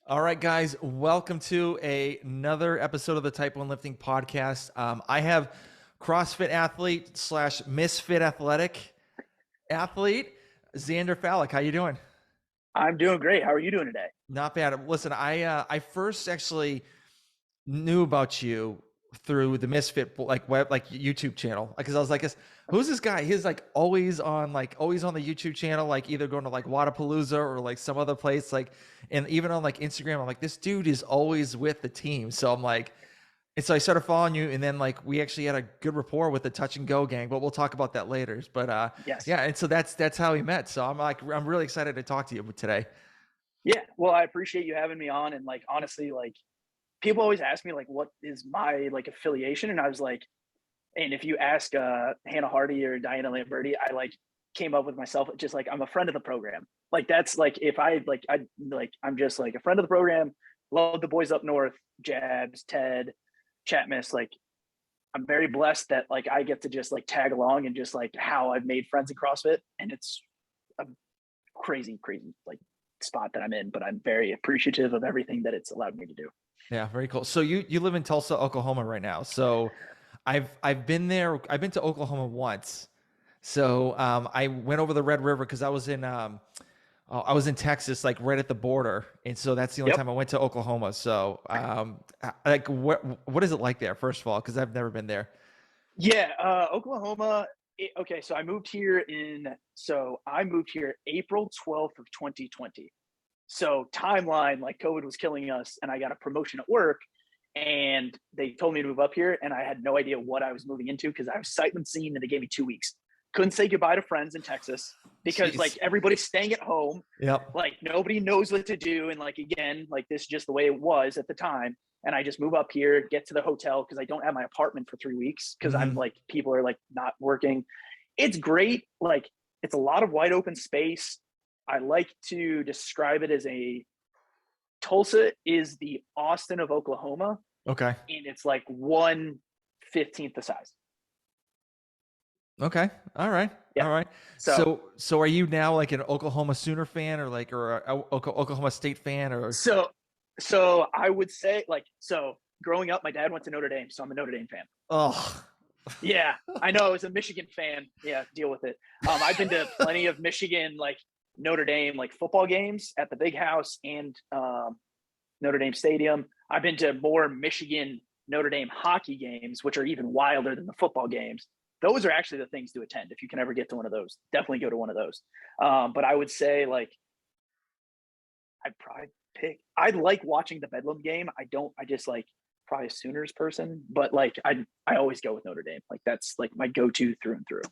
All right, guys, welcome to another episode of the Type 1 Lifting Podcast. I have CrossFit athlete slash Misfit athletic athlete, Xander Fallek. How you doing? I'm doing great. How are you doing today? Not bad. Listen, I first actually knew about you through the Misfit YouTube channel because I was like, who's this guy? He's like always on the YouTube channel, like either going to like Wadapalooza or like some other place, like, and even on like Instagram, I'm like, this dude is always with the team. So I'm like, and so I started following you, and then like we actually had a good rapport with the Touch and Go gang, but we'll talk about that later. But Yes. yeah, and so that's how we met. So I'm really excited to talk to you today. Yeah. Well, I appreciate you having me on. And like, honestly, like people always ask me like, what is my like affiliation? And I was like, and if you ask Hannah Hardy or Diana Lamberti, I like came up with myself just like I'm a friend of the program. Like that's like if I'm just like a friend of the program. Love the boys up north, Jabs, Ted, Chatmas. Like I'm very blessed that like I get to just like tag along and just like how I've made friends in CrossFit, and it's a crazy like spot that I'm in. But I'm very appreciative of everything that it's allowed me to do. Yeah, very cool. So you live in Tulsa, Oklahoma right now. So I've been there. I've been to Oklahoma once. So I went over the Red River because I was in Texas, like right at the border, and so that's the only Yep. time I went to Oklahoma. So like what is it like there? First of all, because I've never been there. Yeah. Oklahoma. Okay. I moved here April 12th of 2020. So timeline, like COVID was killing us, and I got a promotion at work, and they told me to move up here, and I had no idea what I was moving into because I was sight unseen, and they gave me 2 weeks. Couldn't say goodbye to friends in Texas because like Jeez. everybody's staying at home, Yep. like nobody knows what to do, and like again, like this is just the way it was at the time. And I just move up here, get to the hotel because I don't have my apartment for 3 weeks because I'm Hmm. like people are like not working. It's great, like it's a lot of wide open space. I like to describe it as a Tulsa is the Austin of Oklahoma, Okay. and it's like 1/15 the size. Okay. All right. Yeah. All right. So So are you now like an Oklahoma Sooner fan or a Oklahoma State fan or? so so I would say like so growing up, my dad went to Notre Dame, so I'm a Notre Dame fan. Oh. Yeah, I know. I was a Michigan fan. Yeah, deal with it. I've been to plenty of Michigan, like Notre Dame, like football games at the Big House and Notre Dame Stadium. I've been to more Michigan Notre Dame hockey games, which are even wilder than the football games. Those are actually the things to attend. If you can ever get to one of those, definitely go to one of those. But I would say like I'd probably pick. I like watching the Bedlam game. I don't. I just like probably a Sooners person, but like I always go with Notre Dame. Like that's like my go-to through and through.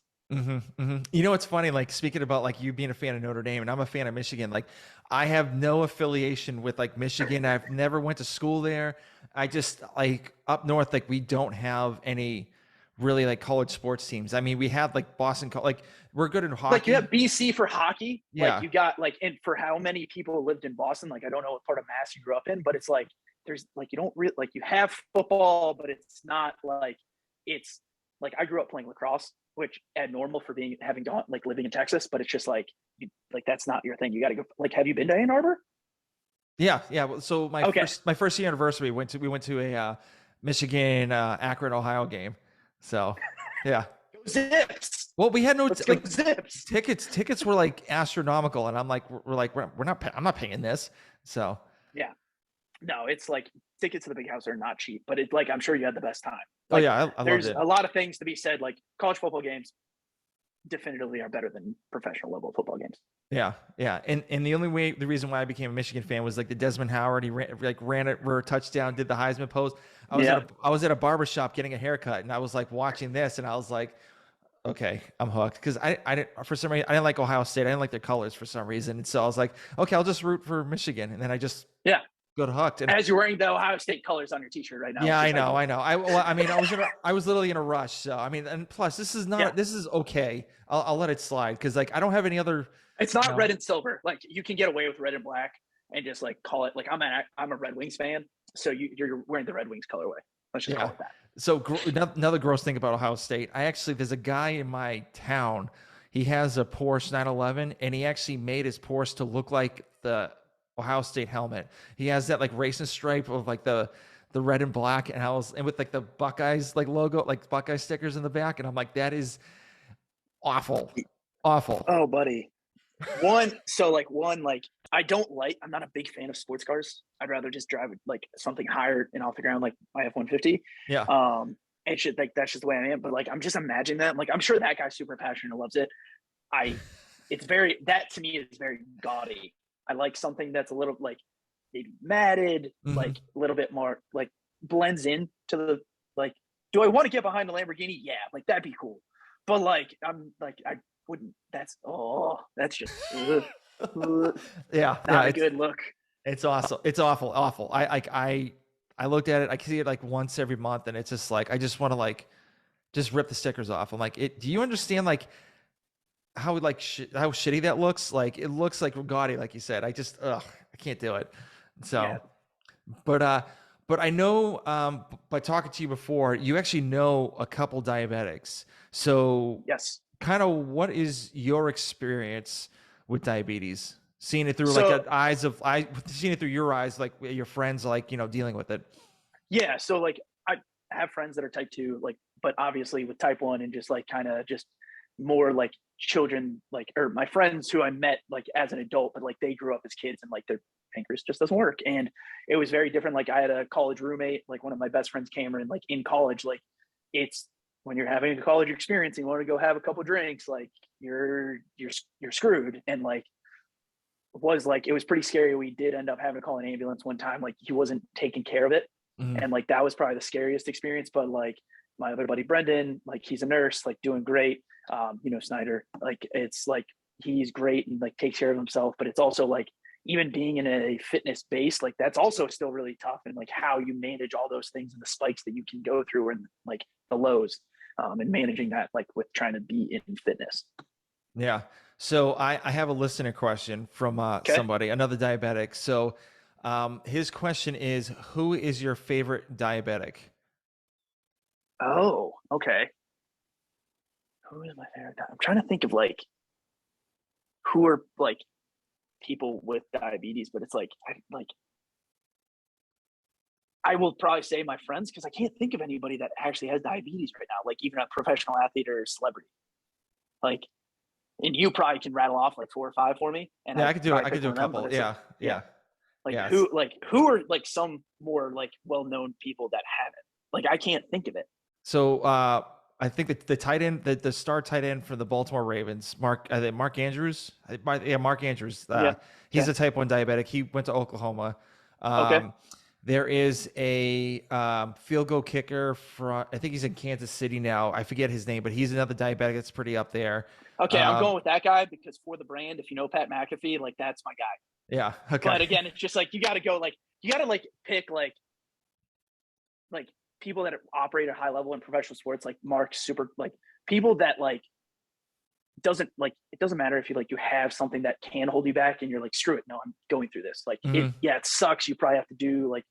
You know, it's funny, like speaking about like you being a fan of Notre Dame and I'm a fan of Michigan, like I have no affiliation with like Michigan. I've never went to school there. I just like up north, like we don't have any really like college sports teams. I mean, we have like like we're good in Like you have hockey. BC for hockey. Like Yeah. you got like, and for how many people lived in Boston? Like I don't know what part of Mass you grew up in, but it's like there's like you don't really like you have football, but it's not like it's like I grew up playing lacrosse, which abnormal for being having to like living in Texas, but it's just like like that's not your thing. You got to go. Like, have you been to Ann Arbor? Yeah. Yeah. Well, so Okay, my first year anniversary we went to a Michigan Akron, Ohio game. So yeah. go Zips. Well, we had no Let's go like Zips. tickets were like astronomical, and I'm like, we're not, I'm not paying this. So Yeah, no, it's like tickets to the big house are not cheap, but it's like I'm sure you had the best time. oh Like yeah, I loved there's it. a lot of things to be said. Like college football games definitively are better than professional level football games. Yeah, yeah, and the reason why I became a Michigan fan was like the Desmond Howard, he ran it for a touchdown, did the Heisman pose. Yeah, I was at a barber shop getting a haircut, and I was like watching this, and I was like, okay, I'm hooked because I didn't for some reason I didn't like Ohio State, I didn't like their colors for some reason, and so I was like, okay, I'll just root for Michigan, and then I just yeah. got hooked. And As you're wearing the Ohio State colors on your T-shirt right now, yeah, which I is know, ideal. I know. I mean, I was literally in a rush. So I mean, and plus, Yeah, this is okay. I'll let it slide because like I don't have any other, it's you not know. red and silver. Like you can get away with red and black and just like call it like I'm a Red Wings fan, so you're wearing the Red Wings colorway. Let's just call Yeah. it that. So another gross thing about Ohio State, there's a guy in my town. He has a Porsche 911, and he actually made his Porsche to look like the Ohio State helmet. He has that like racing stripe of like the red and black, and with like the Buckeyes like logo, like Buckeye stickers in the back, and I'm like, that is awful, awful. Oh, buddy. I'm not a big fan of sports cars. I'd rather just drive like something higher and off the ground, like my F-150. Yeah. It's just like that's just the way I am. But like I'm just imagining that. Like I'm sure that guy's super passionate and loves it. That to me is very gaudy. I like something that's a little like maybe matted, like a little bit more like blends in to the like. Do I want to get behind a Lamborghini? Yeah, like that'd be cool. But like I'm like I wouldn't. That's just Yeah, not a good look. It's awesome. It's awful. I looked at it. I see it like once every month, and it's just like I just want to like just rip the stickers off. I'm like, do you understand like how like how shitty that looks? Like it looks like gaudy, like you said. I can't do it. So, Yeah. but I know by talking to you before, you actually know a couple diabetics. So Yes. kind of what is your experience with diabetes? Seeing it through seeing it through your eyes, like your friends, like, you know, dealing with it. Yeah. So like I have friends that are type 2, like, but obviously with type 1 and just like kind of just more like children, like, or my friends who I met like as an adult, but like they grew up as kids and like their pancreas just doesn't work. And it was very different. Like I had a college roommate, like one of my best friends, Cameron, like in college, like it's when you're having a college experience and you want to go have a couple drinks, like you're screwed. And like it was pretty scary. We did end up having to call an ambulance one time. Like he wasn't taking care of it. And like that was probably the scariest experience. But like my other buddy Brendan, like he's a nurse, like doing great. You know, Snyder, like it's like he's great and like takes care of himself. But it's also like even being in a fitness base, like that's also still really tough. And like how you manage all those things and the spikes that you can go through and like the lows, and managing that like with trying to be in fitness. Yeah. So I have a listener question from Okay. somebody, another diabetic. So his question is, who is your favorite diabetic? Oh, okay. Who is my favorite? I'm trying to think of like who are like people with diabetes, but it's like I will probably say my friends because I can't think of anybody that actually has diabetes right now, like even a professional athlete or a celebrity. Like, and you probably can rattle off like 4 or 5 for me. And Yeah, I could do it. I pick could do a one of them, couple. but Yeah. yeah. Like Yeah. who are like some more like well-known people that have it? Like I can't think of it. So I think that the tight end, the star tight end for the Baltimore Ravens, Mark Andrews. Mark Andrews. Yeah. He's Okay. a type 1 diabetic. He went to Oklahoma. Okay. There is a field goal kicker from, I think he's in Kansas City now. I forget his name, but he's another diabetic that's pretty up there. Okay, I'm going with that guy because for the brand, if you know Pat McAfee, like that's my guy. Yeah. Okay. But again, it's just like you got to go like you got to like pick like people that operate at high level in professional sports, like Mark, super like people that like it doesn't matter if you like you have something that can hold you back and you're like screw it, no, I'm going through this. Like it sucks. You probably have to do like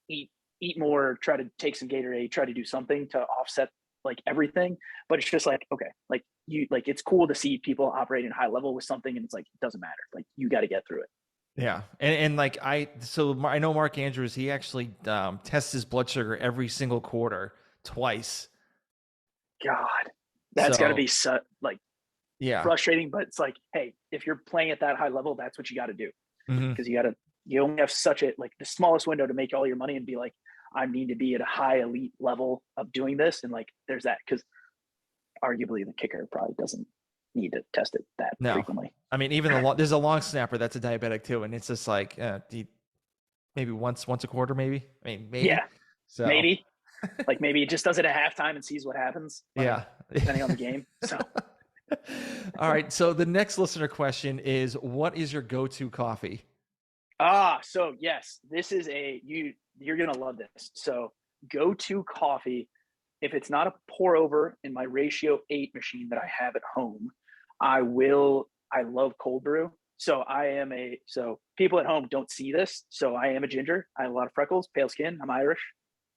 eat more, try to take some Gatorade, try to do something to offset like everything. But it's just like okay, like you like it's cool to see people operating high level with something, and it's like it doesn't matter. Like you got to get through it. Yeah. And like I know Mark Andrews, he actually tests his blood sugar every single quarter twice. God, that's got to be like frustrating, but it's like, hey, if you're playing at that high level, that's what you got to do because you only have such a like the smallest window to make all your money and be like, I need to be at a high elite level of doing this, and like there's that because arguably the kicker probably doesn't need to test it that frequently. I mean, even there's a long snapper that's a diabetic too, and it's just like maybe once a quarter, maybe. I mean, maybe. Yeah, so maybe like maybe it just does it at halftime and sees what happens. Yeah, depending on the game. So. All right. So the next listener question is, what is your go-to coffee? So yes, this is you're going to love this. So go-to coffee, if it's not a pour over in my ratio 8 machine that I have at home, I love cold brew. So so people at home don't see this. So I am a ginger. I have a lot of freckles, pale skin. I'm Irish.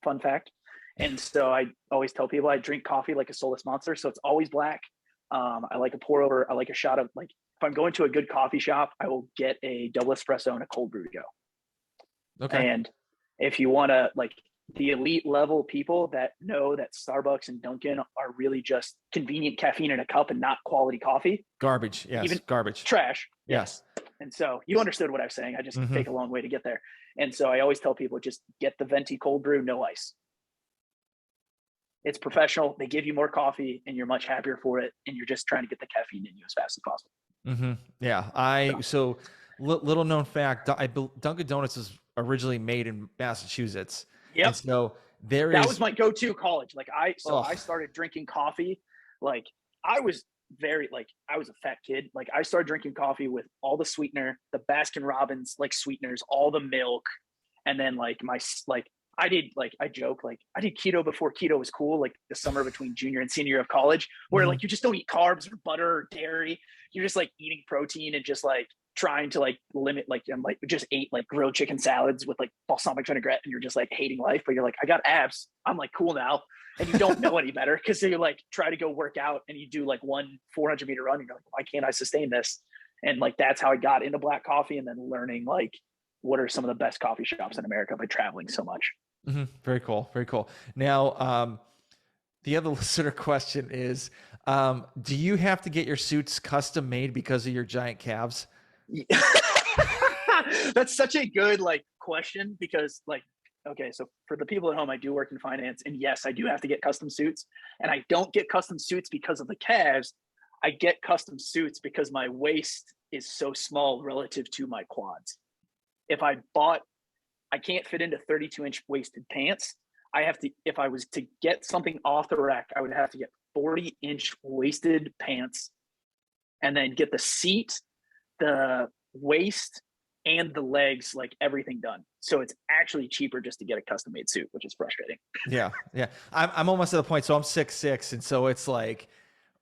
Fun fact. And so I always tell people I drink coffee like a soulless monster. So it's always black. I like a pour over. I like a shot of like I'm going to a good coffee shop, I will get a double espresso and a cold brew to go. Okay. And if you want to, like, the elite level people that know that Starbucks and Dunkin' are really just convenient caffeine in a cup and not quality coffee. Garbage. Yes. Even garbage. trash. Yes. And so you understood what I was saying. I just take a long way to get there. And so I always tell people, just get the venti cold brew, no ice. It's professional. They give you more coffee and you're much happier for it. And you're just trying to get the caffeine in you as fast as possible. Yeah. So little known fact, Dunkin' Donuts was originally made in Massachusetts. Yep. And so that was my go-to college. Like I started drinking coffee. Like I was I was a fat kid. Like I started drinking coffee with all the sweetener, the Baskin Robbins, like sweeteners, all the milk. And then I joke, like I did keto before keto was cool, like the summer between junior and senior year of college, where like you just don't eat carbs or butter or dairy. You're just like eating protein and just like trying to like limit, like I'm like just ate like grilled chicken salads with like balsamic vinaigrette, and you're just like hating life, but you're like, I got abs, I'm like cool now. And you don't know any better because you like try to go work out and you do like 400 meter run and you're like, why can't I sustain this? And like that's how I got into black coffee, and then learning like what are some of the best coffee shops in America by traveling so much. Very cool. Very cool. Now, the other listener question is, do you have to get your suits custom made because of your giant calves? That's such a good like question, because like, okay, so for the people at home, I do work in finance, and yes, I do have to get custom suits, and I don't get custom suits because of the calves. I get custom suits because my waist is so small relative to my quads. I can't fit into 32-inch waisted pants. If I was to get something off the rack, I would have to get 40-inch waisted pants and then get the seat, the waist, and the legs, like everything done. So it's actually cheaper just to get a custom made suit, which is frustrating. Yeah. I'm almost at the point. So I'm 6'6", and so it's like,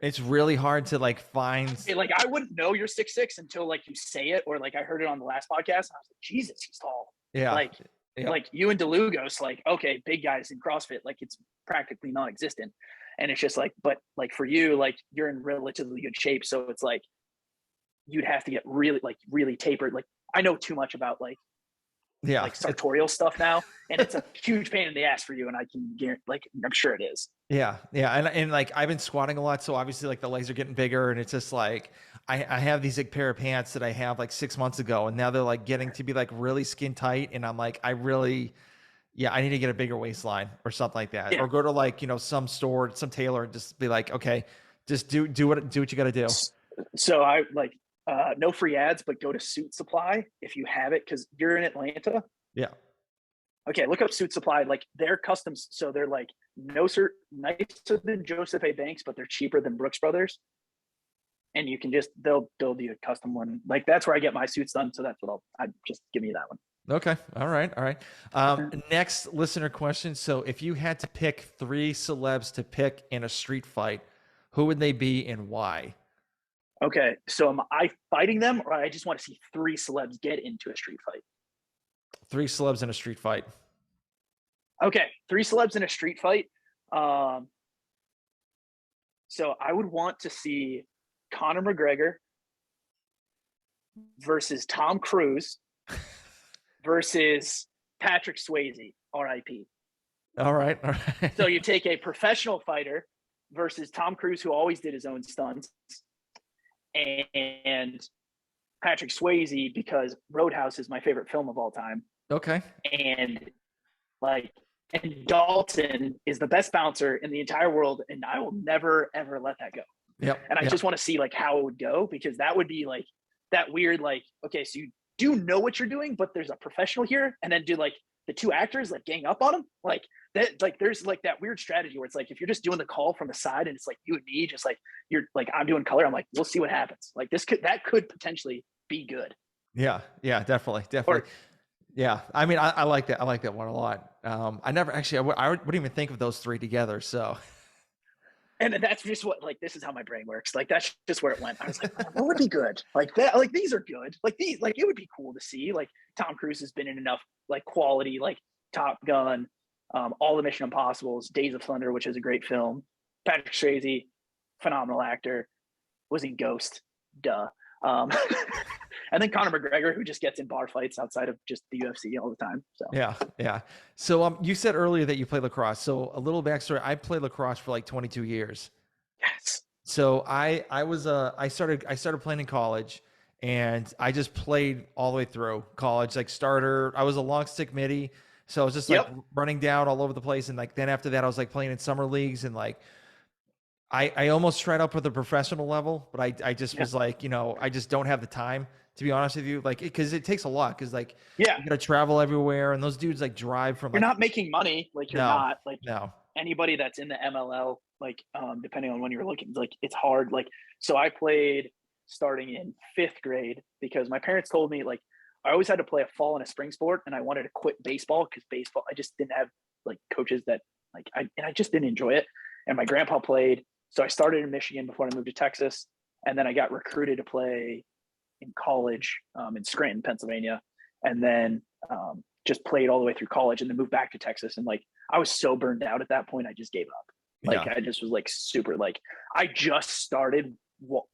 it's really hard to like find. Like I wouldn't know you're 6'6" until like you say it, or like I heard it on the last podcast, and I was like, Jesus, he's tall. Yeah. Like you and DeLugos, like, okay, big guys in CrossFit, like it's practically non-existent. And it's just like, but like for you, like you're in relatively good shape. So it's like, you'd have to get really tapered. Like I know too much about like sartorial stuff now, and it's a huge pain in the ass for you. And I can guarantee, like, I'm sure it is. Yeah. And like, I've been squatting a lot. So obviously like the legs are getting bigger, and it's just like, I have these like pair of pants that I have like 6 months ago, and now they're like getting to be like really skin tight. And I'm like, I need to get a bigger waistline or something like that, or go to like, some store, some tailor, and just be like, okay, just do what you got to do. So I like, no free ads, but go to Suit Supply if you have it, because you're in Atlanta. Yeah. Okay, look up Suit Supply. Like they're custom, so they're like nicer than Joseph A. Banks, but they're cheaper than Brooks Brothers. And you can they'll do a custom one. Like that's where I get my suits done. So that's what I just give me that one. Okay. All right. Next listener question. So if you had to pick 3 celebs to pick in a street fight, who would they be and why? Okay. So am I fighting them, or I just want to see 3 celebs get into a street fight? 3 celebs in a street fight. Okay. 3 celebs in a street fight. So I would want to see Conor McGregor versus Tom Cruise versus Patrick Swayze, RIP. All right. So you take a professional fighter versus Tom Cruise, who always did his own stunts, and Patrick Swayze, because Roadhouse is my favorite film of all time. Okay. And Dalton is the best bouncer in the entire world, and I will never ever let that go. Yep. And I just want to see like how it would go, because that would be like that weird, like, okay, so you do know what you're doing, but there's a professional here, and then do like the 2 actors like gang up on him, like that. Like there's like that weird strategy where it's like, if you're just doing the call from the side and it's like you and me, just like you're like, I'm doing color, I'm like, we'll see what happens. Like that could potentially be good. Yeah, definitely. Yeah, I mean, I like that. I like that one a lot. I never actually, I wouldn't even think of those 3 together. So, and that's just what, like, this is how my brain works. Like, that's just where it went. I was like, what would be good? Like that, like these are good. Like these, like it would be cool to see. Like Tom Cruise has been in enough like quality, like Top Gun, all the Mission Impossibles, Days of Thunder, which is a great film. Patrick Swayze, phenomenal actor, was in Ghost, duh. Um, and then Conor McGregor, who just gets in bar fights outside of just the UFC all the time. So Yeah, yeah. So you said earlier that you play lacrosse. So a little backstory: I played lacrosse for like 22 years. yes, So I started playing in college, and I just played all the way through college, like starter. I was a long stick midi, so I was just like yep, running down all over the place, and like then after that, I was like playing in summer leagues, and like I almost tried up with a professional level, but I just yeah, was like, I just don't have the time, to be honest with you, like because it takes a lot, because like yeah. you got to travel everywhere, and those dudes like drive from You're like not making money, like you're no, not like no, anybody that's in the MLL, like depending on when you're looking, like it's hard. Like so, I played starting in fifth grade because my parents told me like I always had to play a fall and a spring sport, and I wanted to quit baseball because baseball I just didn't have like coaches that like I just didn't enjoy it. And my grandpa played, so I started in Michigan before I moved to Texas, and then I got recruited to play in college in Scranton, Pennsylvania, and then just played all the way through college, and then moved back to Texas. And like I was so burned out at that point, I just gave up. Like yeah. I just was like super like I just started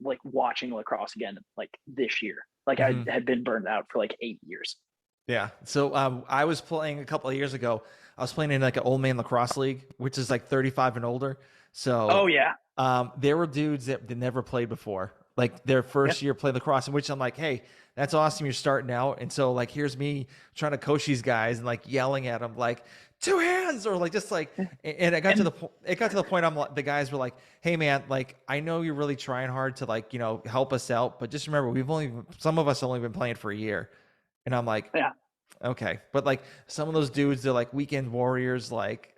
like watching lacrosse again like this year. Like I Mhm. had been burned out for like 8 years. Yeah. So I was playing a couple of years ago. I was playing in like an old man lacrosse league, which is like 35 and older. So Oh yeah, there were dudes that never played before, like their yeah, first year playing lacrosse, in which I'm like, hey, that's awesome. You're starting out. And so like, here's me trying to coach these guys and like yelling at them, like 2 hands, or like, just like, and and it got to the point. I'm like, the guys were like, hey man, like, I know you're really trying hard to like, help us out, but just remember, some of us only been playing for a year. And I'm like, yeah, okay, but like some of those dudes, they're like weekend warriors, like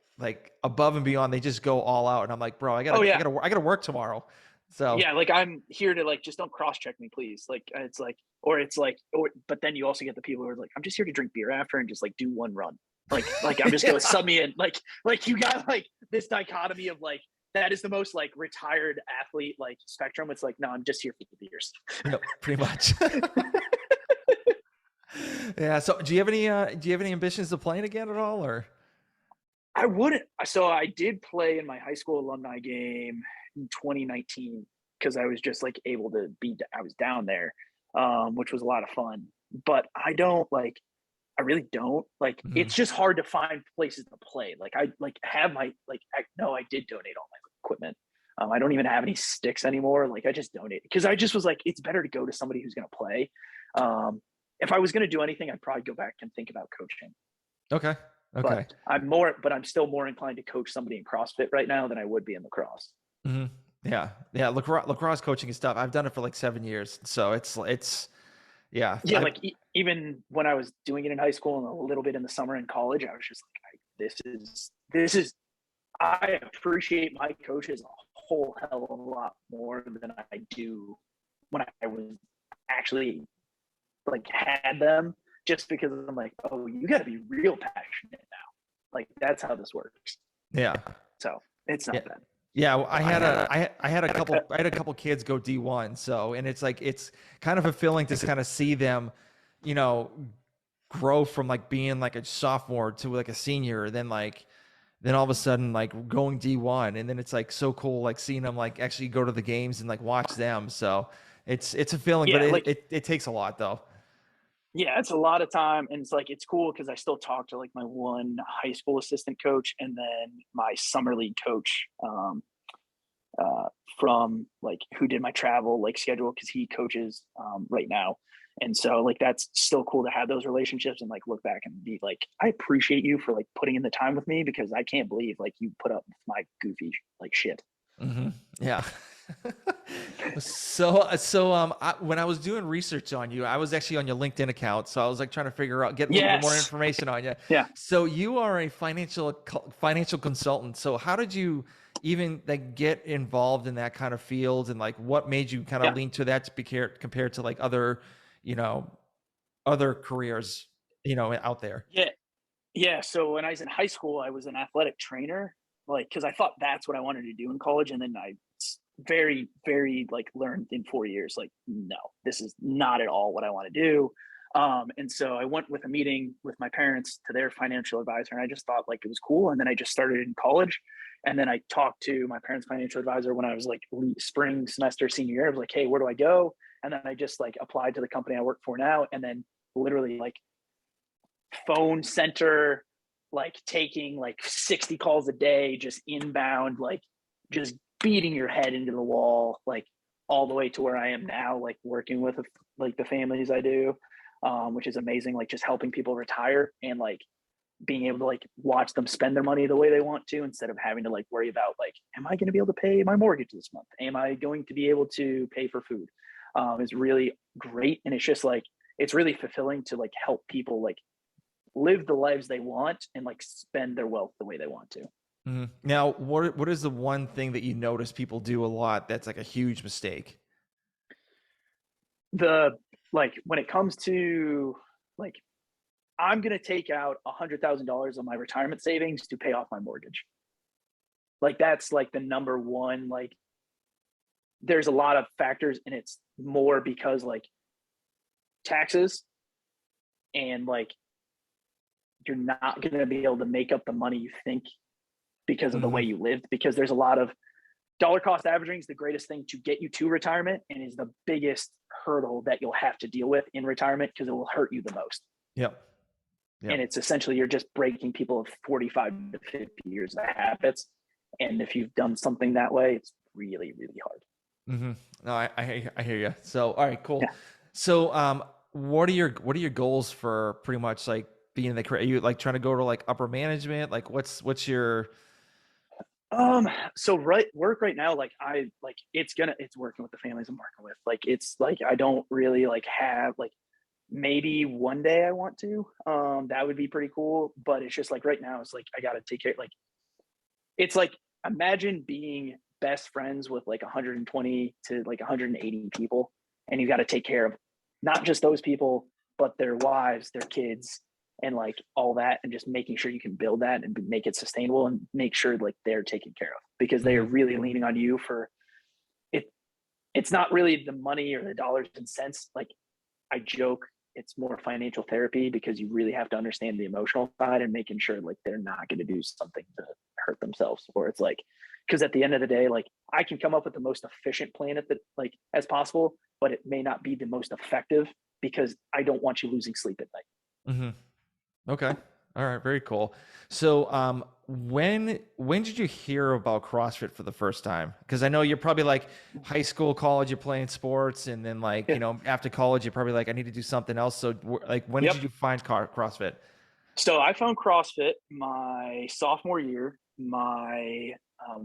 above and beyond. They just go all out, and I'm like, bro, I oh gotta, I yeah, gotta, I gotta work tomorrow. So yeah. Like I'm here to like just don't cross check me, please. Like it's like, or it's like, or but then you also get the people who are like, I'm just here to drink beer after and just like do one run. Like I'm just gonna yeah, sub me in. Like you got like this dichotomy of like that is the most like retired athlete like spectrum. It's like, no, I'm just here for the beers. pretty much. Yeah. So, do you have any ambitions to playing again at all, or? I wouldn't. So I did play in my high school alumni game in 2019 because I was just like able to be. I was down there, which was a lot of fun. But I don't like. I really don't like. Mhm. It's just hard to find places to play. Like I like have my like. No, I did donate all my equipment. I don't even have any sticks anymore. Like I just donated because I just was like, it's better to go to somebody who's going to play. If I was going to do anything, I'd probably go back and think about coaching. Okay. But Okay. I'm still more inclined to coach somebody in CrossFit right now than I would be in lacrosse. Hmm. Yeah. Yeah. Lacrosse coaching and stuff. I've done it for like 7 years, so it's yeah. Yeah, like even when I was doing it in high school and a little bit in the summer in college, I was just like, this is. I appreciate my coaches a whole hell of a lot more than I do when I was actually like had them. Just because I'm like, oh, you got to be real passionate now. Like that's how this works. Yeah. So it's not Yeah. bad. Yeah, well, I had a couple kids go D1, so, and it's like it's kind of fulfilling to kind of see them, you know, grow from like being like a sophomore to like a senior, then all of a sudden like going D1, and then it's like so cool like seeing them like actually go to the games and like watch them. So it's a feeling, but Yeah, it like it, it takes a lot though. yeah, it's a lot of time, and it's like it's cool because I still talk to like my one high school assistant coach and then my summer league coach uh, from like who did my travel like schedule because he coaches right now, and so like that's still cool to have those relationships and like look back and be like, I appreciate you for like putting in the time with me because I can't believe like you put up with my goofy like shit. Yeah. So when I was doing research on you, I was actually on your LinkedIn account, so I was like trying to get a little bit more Yes, information on you. yeah, So you are a financial consultant. So how did you even like get involved in that kind of field, and like what made you kind of yeah, lean to that to be compared to like you know, other careers, out there? yeah. Yeah, so when I was in high school, I was an athletic trainer, like because I thought that's what I wanted to do in college, and then I very, very like learned in 4 years, like no, this is not at all what I want to do. And so I went with a meeting with my parents to their financial advisor, and I just thought like it was cool. And then I just started in college, and then I talked to my parents' financial advisor when I was like spring semester senior year. I was like, hey, where do I go? And then I just like applied to the company I work for now. And then literally like phone center, like taking like 60 calls a day, just inbound, like just beating your head into the wall, like all the way to where I am now, like working with like the families I do, which is amazing. Like just helping people retire and like being able to like watch them spend their money the way they want to, instead of having to like worry about like, am I going to be able to pay my mortgage this month? Am I going to be able to pay for food? Is really great. And it's just like, it's really fulfilling to like help people like live the lives they want and like spend their wealth the way they want to. Mm-hmm. Now, what is the one thing that you notice people do a lot that's like a huge mistake? The like when it comes to like, I'm going to take out $100,000 of my retirement savings to pay off my mortgage. Like that's like the number one, like there's a lot of factors, and it's more because like taxes, and like you're not going to be able to make up the money you think because of the way you lived, because there's a lot of dollar cost averaging is the greatest thing to get you to retirement and is the biggest hurdle that you'll have to deal with in retirement because it will hurt you the most. Yep. Yep. And it's essentially you're just breaking people of 45 to 50 years of habits. And if you've done something that way, it's really, really hard. Mm-hmm. No, I hear you. So, all right, cool. Yeah. So, what are your goals for pretty much like being in the career? Are you like trying to go to like upper management? Like what's your So work right now, like it's working with the families I'm working with. Like it's like I don't really like have like, maybe one day I want to, that would be pretty cool. But it's just like right now it's like I gotta take care, like it's like imagine being best friends with like 120 to like 180 people, and you got to take care of not just those people but their wives, their kids, and like all that, and just making sure you can build that and make it sustainable and make sure like they're taken care of, because they are really leaning on you for it. It's not really the money or the dollars and cents. Like I joke, it's more financial therapy, because you really have to understand the emotional side and making sure like they're not going to do something to hurt themselves. Or it's like, because at the end of the day, like I can come up with the most efficient plan at the like as possible, but it may not be the most effective because I don't want you losing sleep at night. Mm-hmm. Okay. All right. Very cool. So, when did you hear about CrossFit for the first time? Because I know you're probably like high school, college, you're playing sports, and then like Yeah. you know after college, you're probably like I need to do something else. So, like, when Yep. did you find CrossFit? So I found CrossFit my sophomore year. My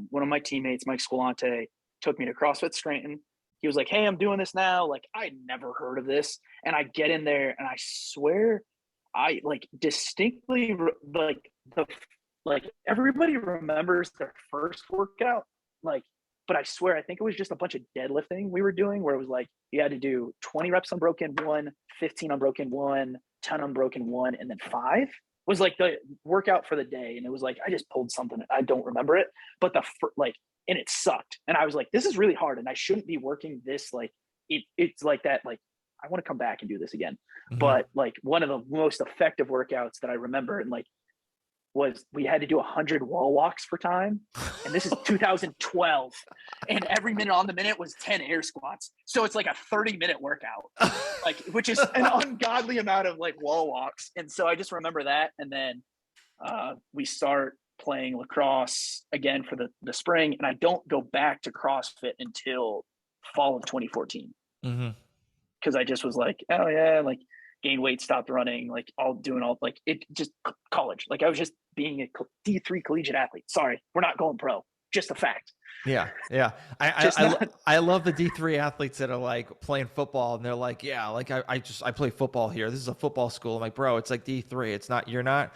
one of my teammates, Mike Squilante, took me to CrossFit Scranton. He was like, "Hey, I'm doing this now." Like I'd never heard of this, and I get in there, and I swear, I like distinctly like the like everybody remembers their first workout, like, but I swear I think it was just a bunch of deadlifting we were doing, where it was like you had to do 20 reps unbroken one, 15 unbroken one, 10 unbroken one, and then 5 was like the workout for the day. And it was like I just pulled something, I don't remember it, but like, and it sucked, and I was like, this is really hard and I shouldn't be working this, like it's like that, like I want to come back and do this again. Mm-hmm. But like one of the most effective workouts that I remember, and like, was we had to do 100 wall walks for time, and this is 2012, and every minute on the minute was 10 air squats, so it's like a 30-minute workout, like, which is an ungodly amount of like wall walks. And so I just remember that. And then we start playing lacrosse again for the spring, and I don't go back to CrossFit until fall of 2014, because I just was like, oh yeah, like gained weight, stopped running, like all like it just college. Like I was just being a D3 collegiate athlete. Sorry, we're not going pro. Just a fact. Yeah, yeah. I love the D3 athletes that are like playing football and they're like, yeah, like I play football here. This is a football school. I'm like, bro, it's like D3. It's not. You're not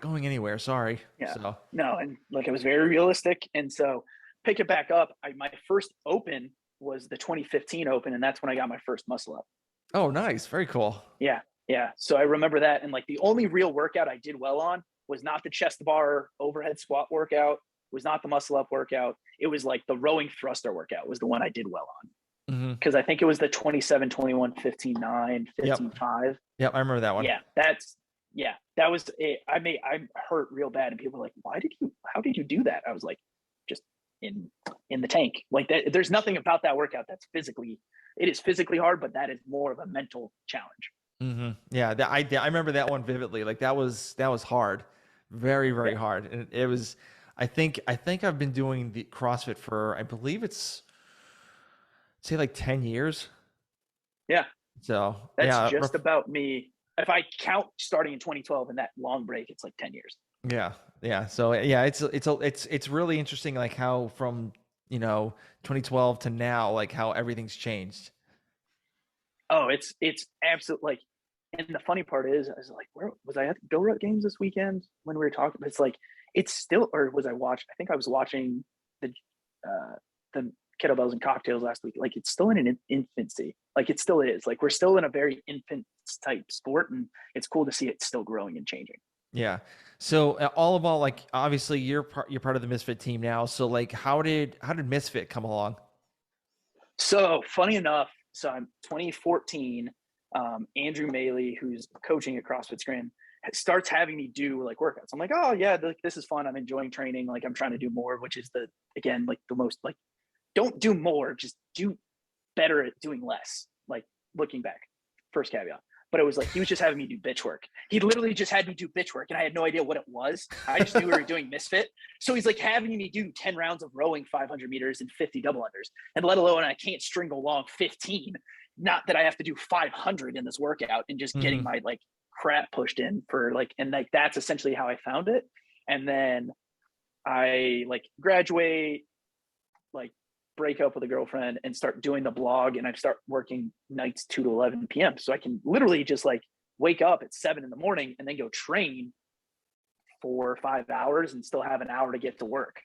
going anywhere. Sorry. Yeah. So No, and like it was very realistic. And so pick it back up. My first open was the 2015 Open, and that's when I got my first muscle up. Oh, nice. Very cool. Yeah. Yeah. So I remember that. And like the only real workout I did well on was not the chest bar overhead squat workout, was not the muscle up workout. It was like the rowing thruster workout was the one I did well on. Because I think it was the 27, 21, 15, 9, 15, 5. Yep. I remember that one. Yeah. That was it. I hurt real bad. And people were like, how did you do that? I was like, just in the tank. Like that, there's nothing about that workout that's it is physically hard, but that is more of a mental challenge. Yeah, I remember that one vividly. Like that was hard, very Yeah. very hard, and it was. I think I've been doing the CrossFit for I believe it's say like 10 years. Yeah. So That's yeah, just about me. If I count starting in 2012 and that long break, it's like 10 years. yeah, yeah. So yeah, it's really interesting like how from 2012 to now like how everything's changed. Oh, it's absolute like, and the funny part is, I was like, where was I at the Bill Rut games this weekend when we were talking? It's like, it's still, or was I watch? I think I was watching the kettlebells and cocktails last week. Like, it's still in an infancy. Like, it still is. Like, we're still in a very infant type sport, and it's cool to see it still growing and changing. Yeah. So all of all, like obviously you're part of the Misfit team now. So like how did Misfit come along? So funny enough, so I'm 2014. Andrew Maley, who's coaching at CrossFit Scranton, starts having me do like workouts. I'm like, oh yeah, this is fun. I'm enjoying training. Like I'm trying to do more, which is again like the most like, don't do more, just do better at doing less. Like looking back, first caveat. But it was like he was just having me do bitch work. He literally just had me do bitch work, and I had no idea what it was. I just knew we were doing Misfit. So he's like having me do 10 rounds of rowing 500 meters and 50 double unders, and let alone I can't string along 15. Not that I have to do 500 in this workout and just getting Hmm. my like crap pushed in for like, and like that's essentially how I found it. And then I like graduate, like break up with a girlfriend and start doing the blog, and I start working nights 2 to 11 p.m. So I can literally just like wake up at 7 in the morning and then go train 4 or 5 hours and still have an hour to get to work.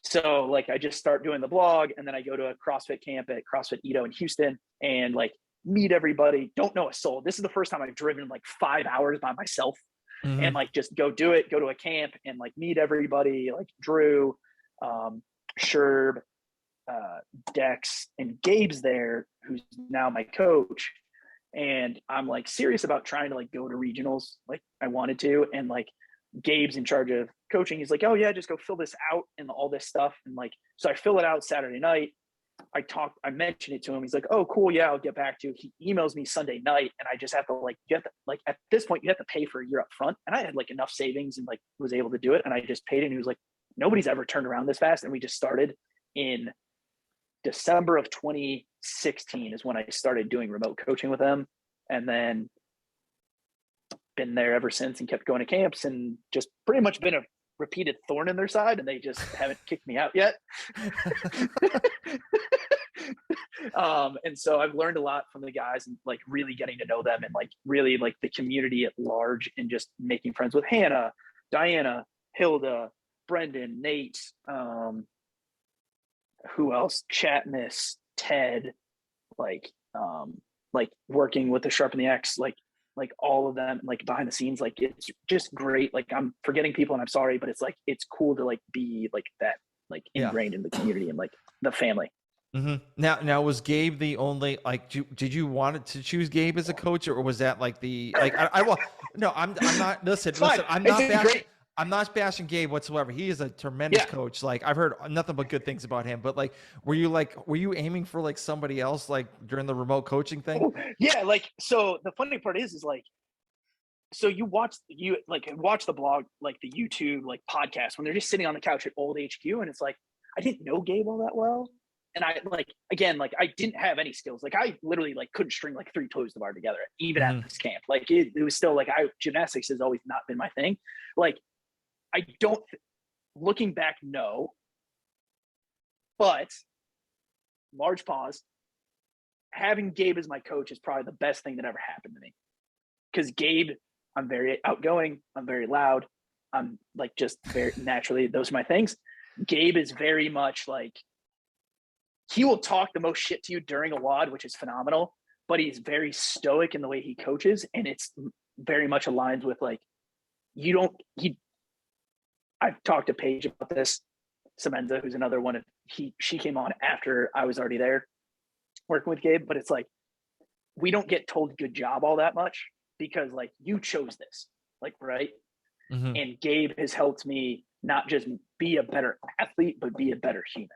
So like I just start doing the blog, and then I go to a CrossFit camp at CrossFit Edo in Houston and like meet everybody, don't know a soul. This is the first time I've driven like 5 hours by myself, and Hmm. like just go do it, go to a camp and like meet everybody, like Drew, Sherb, Dex, and Gabe's there, who's now my coach. And I'm like serious about trying to like go to regionals, like I wanted to. And like Gabe's in charge of coaching. He's like, oh yeah, just go fill this out and all this stuff. And like, so I fill it out Saturday night. I mentioned it to him. He's like, oh, cool. Yeah, I'll get back to you. He emails me Sunday night, and I just have to like, you have to like, at this point, you have to pay for a year up front. And I had like enough savings and like was able to do it. And I just paid it. And he was like, nobody's ever turned around this fast. And we just started in December of 2016 is when I started doing remote coaching with them. And then been there ever since and kept going to camps and just pretty much been a repeated thorn in their side, and they just haven't kicked me out yet. And so I've learned a lot from the guys and like really getting to know them and like really like the community at large, and just making friends with Hannah, Diana, Hilda, Brendan, Nate, who else? Chatness, Ted, like like working with the Sharpen the X, like all of them, like behind the scenes, like it's just great. Like I'm forgetting people and I'm sorry, but it's like it's cool to like be like that, like Yeah. ingrained in the community and like the family. Now was Gabe the only like did you want to choose Gabe as a coach, or was that like the like I well no I'm not It's fine. I'm It's not a bashing great. Gabe whatsoever. He is a tremendous Yeah. coach. Like I've heard nothing but good things about him. But were you aiming for like somebody else like during the remote coaching thing? Oh, yeah. Like, so the funny part is like, so you like watch the blog, like the YouTube, like podcast when they're just sitting on the couch at old HQ. And it's like, I didn't know Gabe all that well. And I like, again, like I didn't have any skills. Like I literally like couldn't string like 3 toes to bar together, even at Hmm. this camp. Like it was still like gymnastics has always not been my thing. Like I don't, looking back, no, but large pause. Having Gabe as my coach is probably the best thing that ever happened to me. Because Gabe, I'm very outgoing, I'm very loud, I'm like just very naturally, those are my things. Gabe is very much like, he will talk the most shit to you during a WOD, which is phenomenal, but he's very stoic in the way he coaches, and it's very much aligns with like, you don't, I've talked to Paige about this, Semenza, who's another one of, she came on after I was already there working with Gabe, but it's like, we don't get told good job all that much, because like you chose this, like, right? Mm-hmm. And Gabe has helped me not just be a better athlete, but be a better human.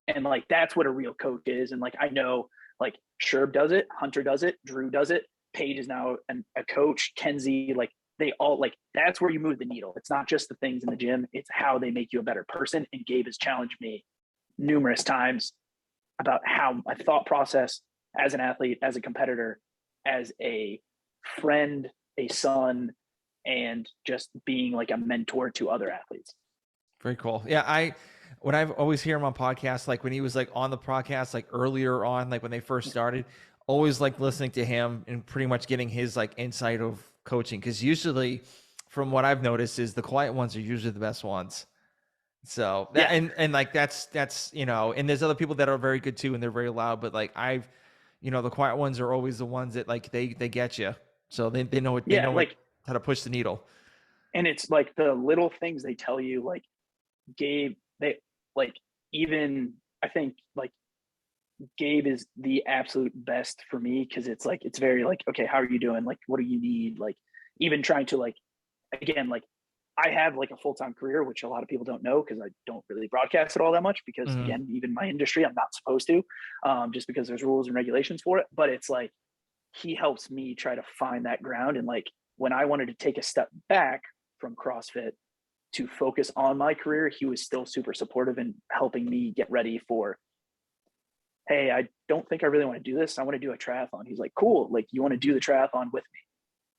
And like, that's what a real coach is. And like, I know like Sherb does it, Hunter does it, Drew does it, Paige is now a coach, Kenzie, like they all like, that's where you move the needle. It's not just the things in the gym, it's how they make you a better person. And Gabe has challenged me numerous times about how my thought process as an athlete, as a competitor, as a friend, a son, and just being like a mentor to other athletes. Very cool. Yeah, when I've always hear him on podcasts, like when he was like on the podcast, like earlier on, like when they first started, always like listening to him and pretty much getting his like insight of coaching. Cause usually from what I've noticed is the quiet ones are usually the best ones. So that, Yeah. and like, that's, you know, and there's other people that are very good too. And they're very loud, but like you know, the quiet ones are always the ones that like, they get you. So they know what, Yeah. Like, how to push the needle. and it's like the little things they tell you, like Gabe, they like, even I think like Gabe is the absolute best for me, because it's like, it's very like, okay, how are you doing? Like, what do you need? Like, even trying to like, again, like I have like a full-time career, which a lot of people don't know because I don't really broadcast it all that much because Mm-hmm. again, even my industry, I'm not supposed to, just because there's rules and regulations for it. But it's like, he helps me try to find that ground. And like, when I wanted to take a step back from CrossFit to focus on my career, he was still super supportive in helping me get ready for, hey, I don't think I really want to do this. I want to do a triathlon. He's like, cool. Like, you want to do the triathlon with me?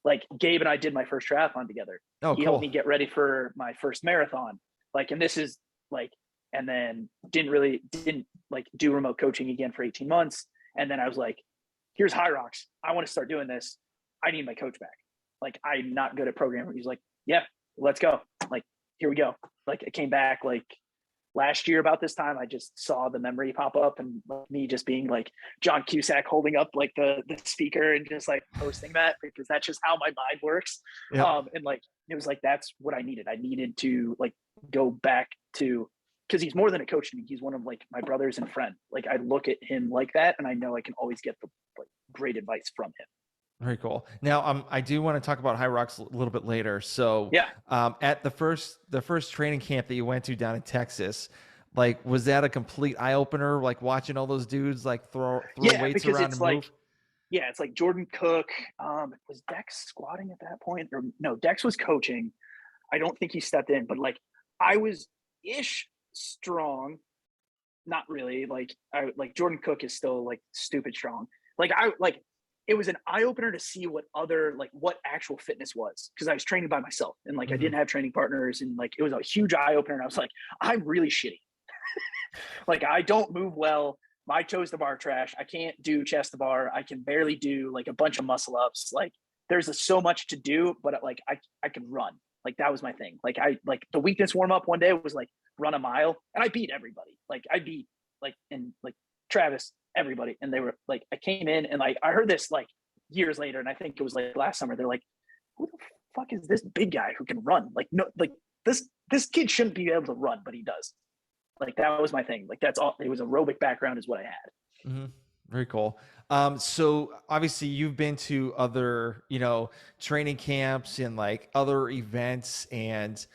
Like, Gabe and I did my first triathlon together. Oh, He helped cool. me get ready for my first marathon. Like, and this is like, and then didn't like do remote coaching again for 18 months. And then I was like, here's Hyrox. I want to start doing this. I need my coach back. Like, I'm not good at programming. He's like, yeah, let's go. Like, here we go. Like, it came back like last year about this time. I just saw the memory pop up, and like, me just being like John Cusack holding up like the speaker and just like posting that, because that's just how my mind works. Yep. And like, it was like, that's what I needed. I needed to like go back to, because he's more than a coach to me. He's one of like my brothers and friend. Like, I look at him like that, and I know I can always get the like great advice from him. Very cool. Now, I do want to talk about Hyrox a little bit later. So, Yeah. at the first training camp that you went to down in Texas, like, was that a complete eye opener? Like watching all those dudes like throw Yeah, weights because around it's and like, move. yeah, it's like Jordan Cook. Was Dex squatting at that point? Or no, Dex was coaching. I don't think he stepped in, but like, I was ish strong. Not really. Like, I like Jordan Cook is still like stupid strong. Like, I like, it was an eye opener to see what other like what actual fitness was, because I was training by myself and like I Mm-hmm. didn't have training partners, and like it was a huge eye opener. And I was like, I'm really shitty. Like, I don't move well. My toes to bar trash. I can't do chest to bar. I can barely do like a bunch of muscle ups. Like, there's so much to do, but like I could run. Like, that was my thing. Like, I like the weakness warm up one day was like run a mile, and I beat everybody. Like, I beat like, and like Travis, everybody. And they were like, I came in and like I heard this like years later, and I think it was like last summer. They're like, who the fuck is this big guy who can run? Like, no, like this kid shouldn't be able to run, but he does. Like, that was my thing. Like, that's all. It was aerobic background is what I had. Mm-hmm. Very cool. So obviously you've been to other, you know, training camps and like other events, and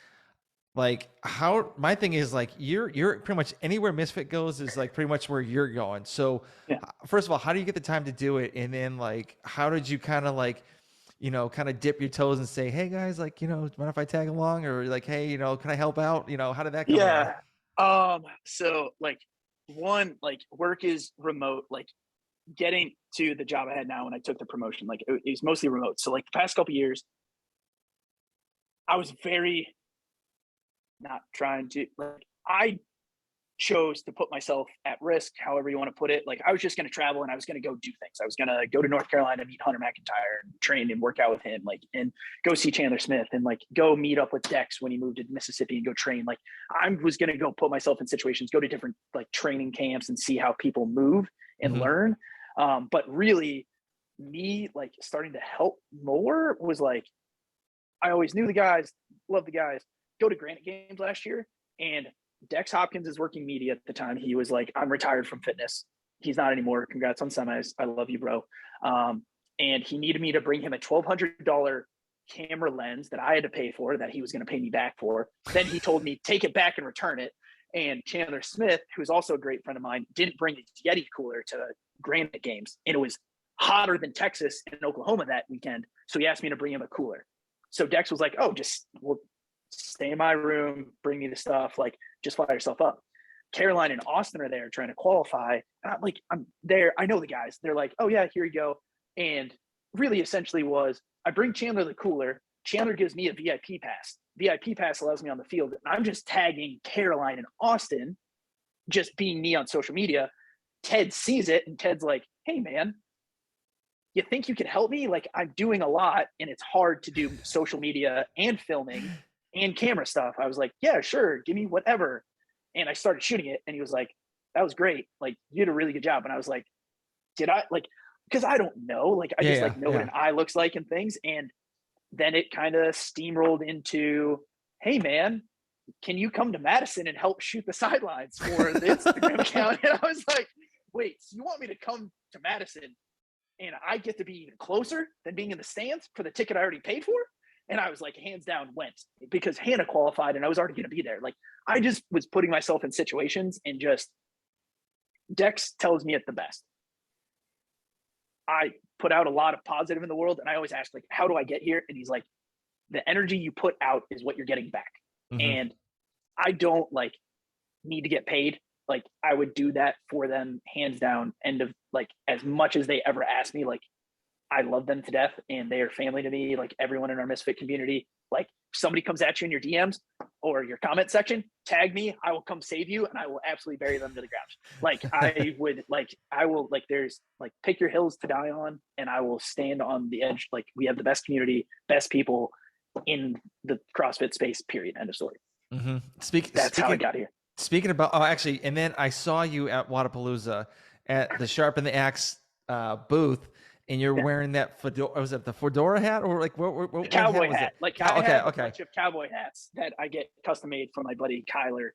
like how my thing is like you're pretty much anywhere Misfit goes is like pretty much where you're going. So Yeah. first of all, how do you get the time to do it? And then like how did you kind of like, you know, kind of dip your toes and say, hey guys, like, you know, mind if I tag along, or like, hey, you know, can I help out? You know, how did that come around? Yeah. So like, one, like, work is remote. Like, getting to the job I had now when I took the promotion, like it was mostly remote. So like the past couple of years, I was very not trying to like, I chose to put myself at risk, however you want to put it. Like, I was just going to travel and I was going to go do things. I was going to go to North Carolina, meet Hunter McIntyre and train and work out with him, like, and go see Chandler Smith and like go meet up with Dex when he moved to Mississippi and go train. Like, I was going to go put myself in situations, go to different like training camps and see how people move and Mm-hmm. learn. But really, me like starting to help more was like, I always knew the guys, loved the guys. Go to Granite Games last year, and Dex Hopkins is working media at the time. He was like, I'm retired from fitness. He's not anymore. Congrats on semis. I love you, bro. And he needed me to bring him a $1,200 camera lens that I had to pay for that he was going to pay me back for. Then he told me, take it back and return it. And Chandler Smith, who's also a great friend of mine, didn't bring his Yeti cooler to Granite games. And it was hotter than Texas and Oklahoma that weekend. So he asked me to bring him a cooler. So Dex was like, oh, just stay in my room, bring me the stuff, like just fire yourself up. Caroline and Austin are there trying to qualify. And I'm there. I know the guys. They're like, oh yeah, here you go. And really essentially was, I bring Chandler the cooler. Chandler gives me a VIP pass. VIP pass allows me on the field. And I'm just tagging Caroline and Austin, just being me on social media. Ted sees it and Ted's like, hey man, you think you can help me? Like, I'm doing a lot and it's hard to do social media and filming and camera stuff. I was like, yeah, sure. Give me whatever. And I started shooting it. And he was like, that was great. Like, you did a really good job. And I was like, did I, like, because I don't know. Like, I just know what an eye looks like and things. And then it kind of steamrolled into, hey man, can you come to Madison and help shoot the sidelines for the Instagram account? And I was like, wait, so you want me to come to Madison and I get to be even closer than being in the stands for the ticket I already paid for? And I was like, hands down, went, because Hannah qualified and I was already going to be there. Like, I just was putting myself in situations, and just Dex tells me it the best. I put out a lot of positive in the world, and I always ask, like, how do I get here? And he's like, the energy you put out is what you're getting back. Mm-hmm. And I don't like need to get paid. Like, I would do that for them hands down. And of like, as much as they ever ask me, like, I love them to death and they are family to me. Like, everyone in our Misfit community, like, somebody comes at you in your DMs or your comment section, tag me, I will come save you. And I will absolutely bury them to the ground. Like, I would, like, I will, like, there's like, pick your hills to die on, and I will stand on the edge. Like, we have the best community, best people in the CrossFit space, period. End of story. Mm-hmm. That's how I got here. Speaking about, oh, actually, and then I saw you at Wodapalooza at the Sharpen the Axe booth, and you're wearing that fedora. Was it the fedora hat, or like what cowboy hat? Hat. Like, I have a bunch of cowboy hats that I get custom made from my buddy Kyler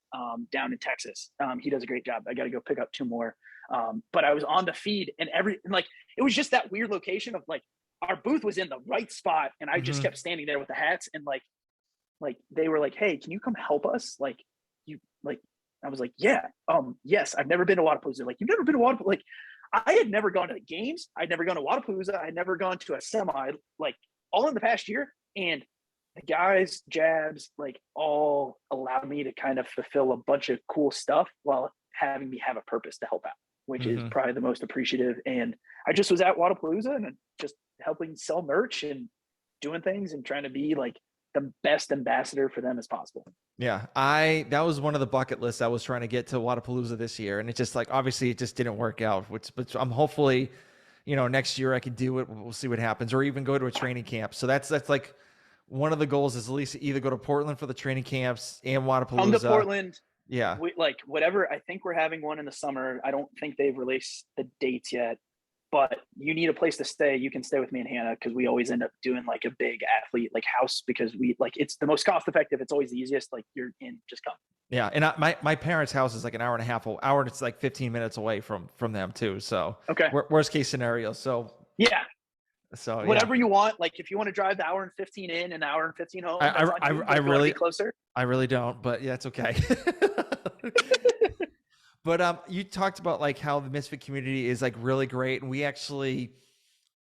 down in Texas. He does a great job. I got to go pick up 2 more. But I was on the feed, and like, it was just that weird location of like, our booth was in the right spot, and I just kept standing there with the hats, and like they were like, hey, can you come help us? Like, you, like, I was like, yeah, yes, I've never been to Wodapalooza. Like, you've never been to Wodapalooza? Like, I had never gone to the games. I'd never gone to Wodapalooza. I'd never gone to a semi, like, all in the past year. And the guys, Jabs, like, all allowed me to kind of fulfill a bunch of cool stuff while having me have a purpose to help out, which is probably the most appreciative. And I just was at Wodapalooza and just helping sell merch and doing things and trying to be like the best ambassador for them as possible. Yeah, that was one of the bucket lists I was trying to get to Wodapalooza this year, and it just, like, obviously it just didn't work out. But I'm hopefully, next year I can do it. We'll see what happens, or even go to a training camp. So that's like one of the goals is at least either go to Portland for the training camps and Wodapalooza. Come to Portland. Yeah, like whatever. I think we're having one in the summer. I don't think they've released the dates yet. But you need a place to stay. You can stay with me and Hannah, because we always end up doing like a big athlete like house, because we like, it's the most cost effective. It's always the easiest. Like, you're in, just come. Yeah, and my parents' house is like an hour and a half, and it's like 15 minutes away from them too. So okay, worst case scenario. So yeah. So whatever you want. Like, if you want to drive the hour and 15 in, an hour and 15 home, I really closer. I really don't, but yeah, it's okay. But you talked about like how the Misfit community is like really great, and we actually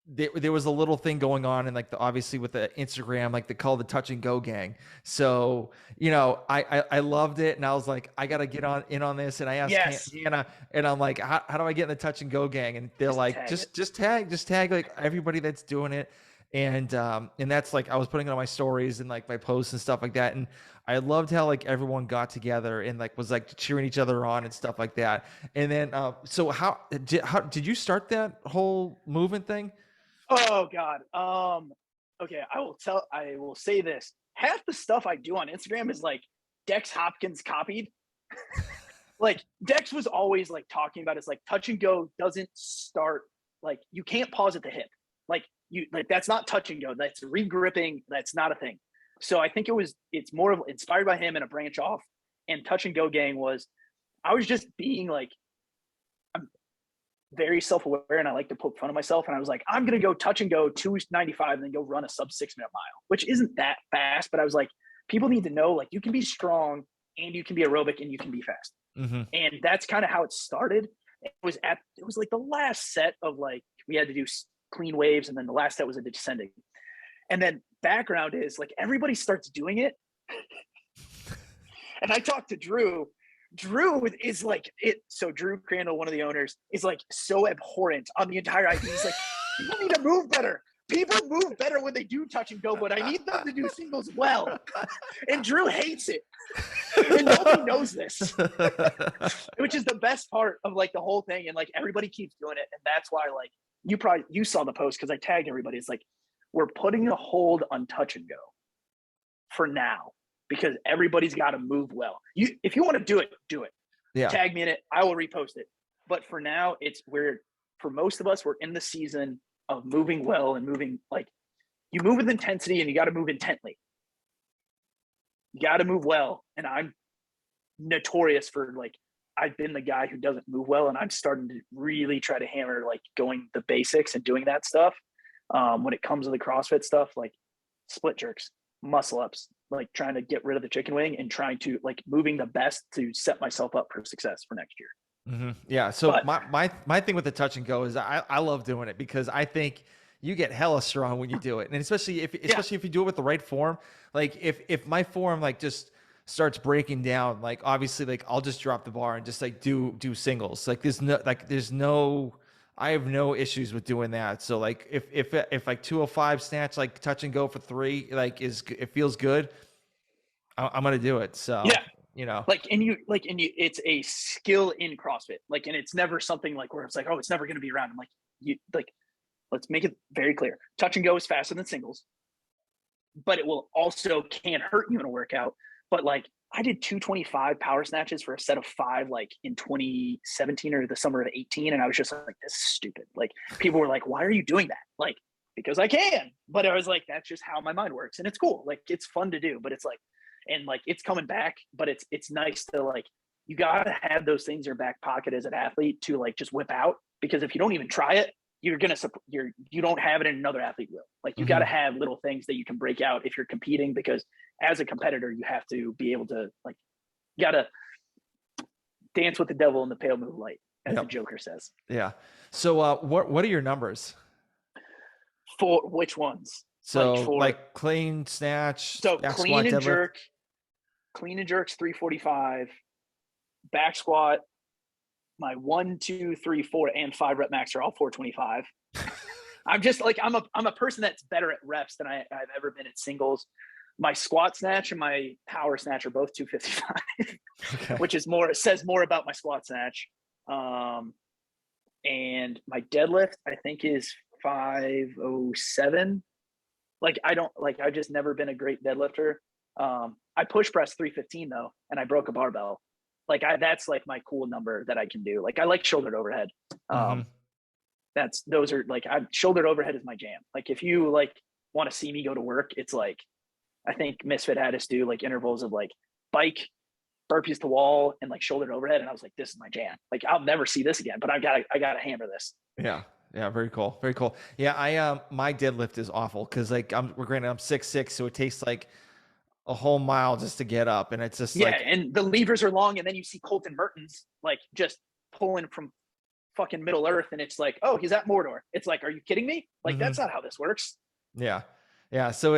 there was a little thing going on, and like obviously with the Instagram, like they call the Touch and Go Gang. So I loved it, and I was like, I gotta get in on this, and I asked Hannah, and I'm like, how do I get in the Touch and Go Gang? And they're like, just tag like everybody that's doing it. And that's like, I was putting it on my stories and like my posts and stuff like that. And I loved how like everyone got together and like was like cheering each other on and stuff like that. And then, so how did you start that whole movement thing? Oh God. Okay. I will say this. Half the stuff I do on Instagram is like Dex Hopkins copied. Like, Dex was always like talking about, it's like Touch and Go doesn't start, like, you can't pause at the hip. Like, that's not touch and go. That's regripping. That's not a thing. So I think it's more of inspired by him and a branch off. And Touch and Go Gang I was just being like, very self-aware and I like to poke fun of myself. And I was like, I'm going to go touch and go 295 and then go run a sub 6-minute mile, which isn't that fast. But I was like, people need to know, like, you can be strong and you can be aerobic and you can be fast. Mm-hmm. And that's kind of how it started. It was like the last set of, like, we had to do clean waves. And then the last set was a descending. And then background is like, everybody starts doing it. And I talked to Drew. Drew is like it. So Drew Crandall, one of the owners, is like so abhorrent on the entire idea. He's like, people need to move better. People move better when they do touch and go, but I need them to do singles well. And Drew hates it. And nobody knows this, which is the best part of like the whole thing. And like everybody keeps doing it. And that's why, like, you saw the post because I tagged everybody. It's like, we're putting a hold on touch and go for now, because everybody's got to move well. If you want to do it, do it. Yeah. Tag me in it. I will repost it. But for now, for most of us, we're in the season of moving well and moving, like, you move with intensity and you got to move intently. You got to move well. And I'm notorious for, like, I've been the guy who doesn't move well, and I'm starting to really try to hammer, like, going the basics and doing that stuff. When it comes to the CrossFit stuff, like split jerks, muscle ups, like trying to get rid of the chicken wing and trying to, like, moving the best to set myself up for success for next year. Mm-hmm. Yeah. So my thing with the touch and go is I love doing it because I think you get hella strong when you do it. And especially if you do it with the right form, like if my form, like, just starts breaking down, like, obviously, like, I'll just drop the bar and just, like, do singles. Like, I have no issues with doing that. So, like, if like 205 snatch, like, touch and go for 3, like, it feels good, I'm going to do it. So, yeah, like, it's a skill in CrossFit. Like, and it's never something like where it's like, oh, it's never going to be around. I'm like, let's make it very clear. Touch and go is faster than singles, but it will also can hurt you in a workout. But, like, I did 225 power snatches for a set of 5, like, in 2017 or the summer of 18. And I was just like, this is stupid. Like, people were like, why are you doing that? Like, because I can. But I was like, that's just how my mind works. And it's cool. Like, it's fun to do, but it's like, and, like, it's coming back, but it's nice to, like, you got to have those things in your back pocket as an athlete to, like, just whip out, because if you don't even try it, you don't have it, and another athlete will. Like, you got to have little things that you can break out if you're competing, because as a competitor, you have to be able to, like, you got to dance with the devil in the pale moonlight, as the Joker says. Yeah. So what are your numbers? For which ones? So, like clean snatch, so back clean squat, and deadlift? jerk, clean and jerks 345, back squat, my 1, 2, 3, 4, and 5 rep max are all 425. I'm just like, I'm a person that's better at reps than I've ever been at singles. My squat snatch and my power snatch are both 255, okay, which says more about my squat snatch. And my deadlift, I think, is 507. Like, I've just never been a great deadlifter. I push press 315 though, and I broke a barbell. Like, that's like my cool number that I can do. Like, I like shouldered overhead. Those are like, shouldered overhead is my jam. Like, if you, like, want to see me go to work, it's like, I think Misfit had us do, like, intervals of, like, bike, burpees to wall, and, like, shouldered overhead. And I was like, this is my jam. Like, I'll never see this again, but I gotta hammer this. Yeah. Yeah. Very cool. Very cool. Yeah. My deadlift is awful. Cause, like, I'm 6'6", so it takes like a whole mile just to get up. And it's just like, and the levers are long. And then you see Colton Mertens, like, just pulling from fucking Middle Earth. And it's like, oh, he's at Mordor. It's like, are you kidding me? Like, that's not how this works. Yeah. Yeah. So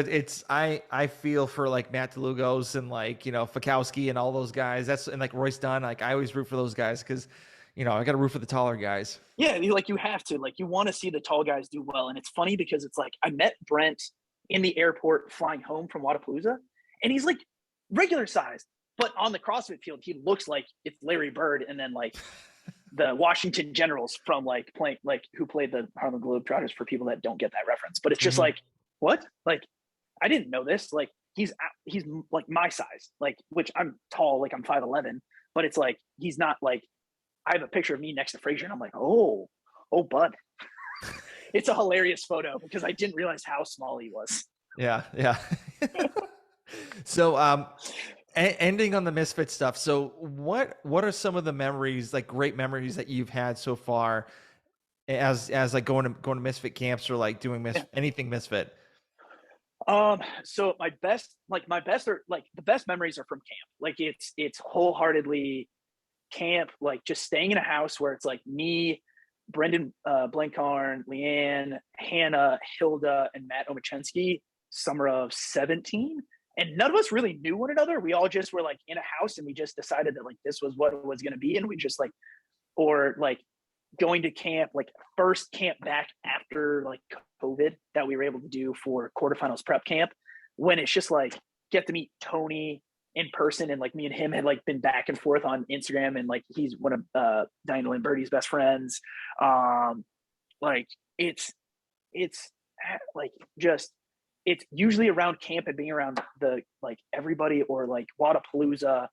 I feel for, like, Matt DeLugos and, like, Fakowski and all those guys. And like Royce Dunn. Like, I always root for those guys because, I got to root for the taller guys. Yeah. You have to, like, you want to see the tall guys do well. And it's funny because it's like, I met Brent in the airport flying home from Wadapalooza, and he's, like, regular sized, but on the CrossFit field, he looks like it's Larry Bird. And then, like, the Washington Generals from, like, who played the Harlem Globetrotters, for people that don't get that reference. But it's just like, what? Like, I didn't know this. Like, he's like my size, like, which I'm tall, like, I'm 5'11", but it's like, he's not, like, I have a picture of me next to Frazier and I'm like, oh, bud. It's a hilarious photo because I didn't realize how small he was. Yeah. Yeah. So, ending on the Misfit stuff. So what are some of the memories, like, great memories that you've had so far as like going to Misfit camps or like doing Yeah. anything Misfit? So my best are like the best memories are from camp. Like it's wholeheartedly camp, like just staying in a house where it's like me, Brendan Blankarn, Leanne, Hannah, Hilda, and Matt Omachensky, summer of 17. And none of us really knew one another. We all just were like in a house and we just decided that like this was what it was going to be. And we just like, or like going to camp, like first camp back after like COVID that we were able to do for quarterfinals prep camp, when it's just like get to meet Tony in person, and like me and him had like been back and forth on Instagram, and like he's one of Diana Lamberti's best friends. Like it's like just it's usually around camp and being around the like everybody, or like Wadapalooza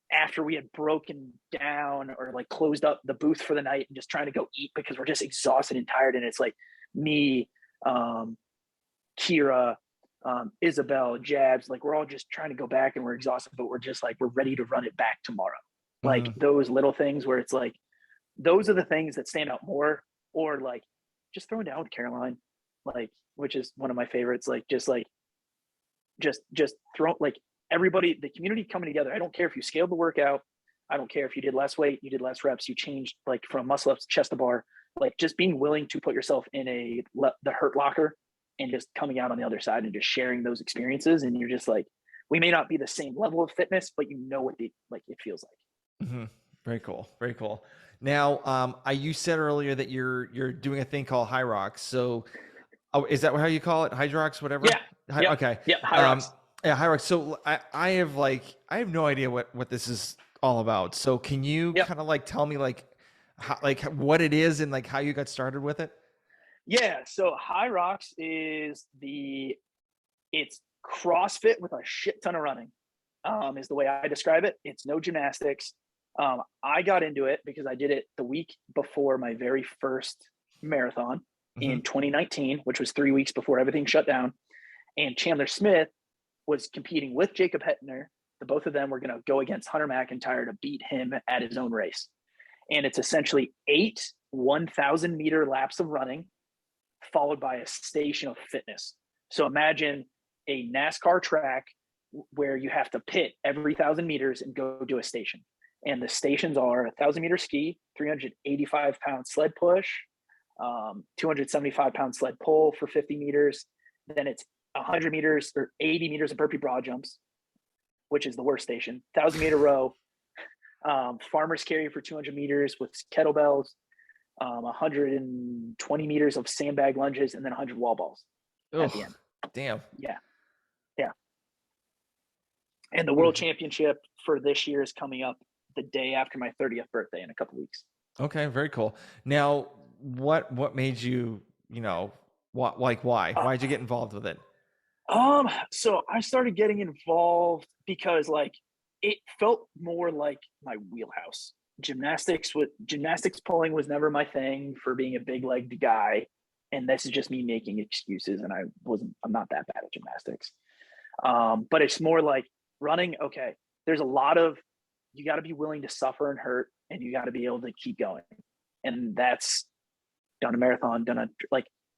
after we had broken down or like closed up the booth for the night and just trying to go eat because we're just exhausted and tired. And it's like me, Kira, Isabel, Jabs, like we're all just trying to go back and we're exhausted, but we're just like, we're ready to run it back tomorrow. Like those little things where it's like, those are the things that stand out more. Or like just throwing down with Caroline, like, which is one of my favorites. Like, just throw like everybody, the community coming together. I don't care if you scaled the workout. I don't care if you did less weight, you did less reps, you changed like from muscle ups to chest to bar, like just being willing to put yourself in the hurt locker and just coming out on the other side and just sharing those experiences. And you're just like, we may not be the same level of fitness, but you know what it feels like. Very cool. Very cool. Now, you said earlier that you're doing a thing called Hyrox. So, is that how you call it? Hyrox, whatever. Yeah. Yep. Okay. Yep. Hyrox. Yeah, Hyrox. So I have no idea what this is all about. So can you kind of like tell me like how, like what it is and like how you got started with it? Yeah. So Hyrox is it's CrossFit with a shit ton of running, is the way I describe it. It's no gymnastics. I got into it because I did it the week before my very first marathon in 2019, which was 3 weeks before everything shut down. And Chandler Smith was competing with Jacob Hettner. The both of them were going to go against Hunter McIntyre to beat him at his own race. And it's essentially 8 1,000-meter laps of running followed by a station of fitness. So imagine a NASCAR track where you have to pit every 1,000 meters and go do a station. And the stations are a 1,000-meter ski, 385-pound sled push, 275-pound sled pull for 50 meters. Then it's 100 meters or 80 meters of burpee broad jumps, which is the worst station, 1,000-meter row, farmer's carry for 200 meters with kettlebells, 120 meters of sandbag lunges, and then 100 wall balls at the end. Damn. Yeah. And the world championship for this year is coming up the day after my 30th birthday in a couple weeks. Okay, very cool. Now, what made you, why'd you get involved with it? So I started getting involved because like it felt more like my wheelhouse. Gymnastics pulling was never my thing for being a big legged guy. And this is just me making excuses. And I'm not that bad at gymnastics. But it's more like running. Okay. There's a lot of, you got to be willing to suffer and hurt, and you got to be able to keep going. And that's done a marathon,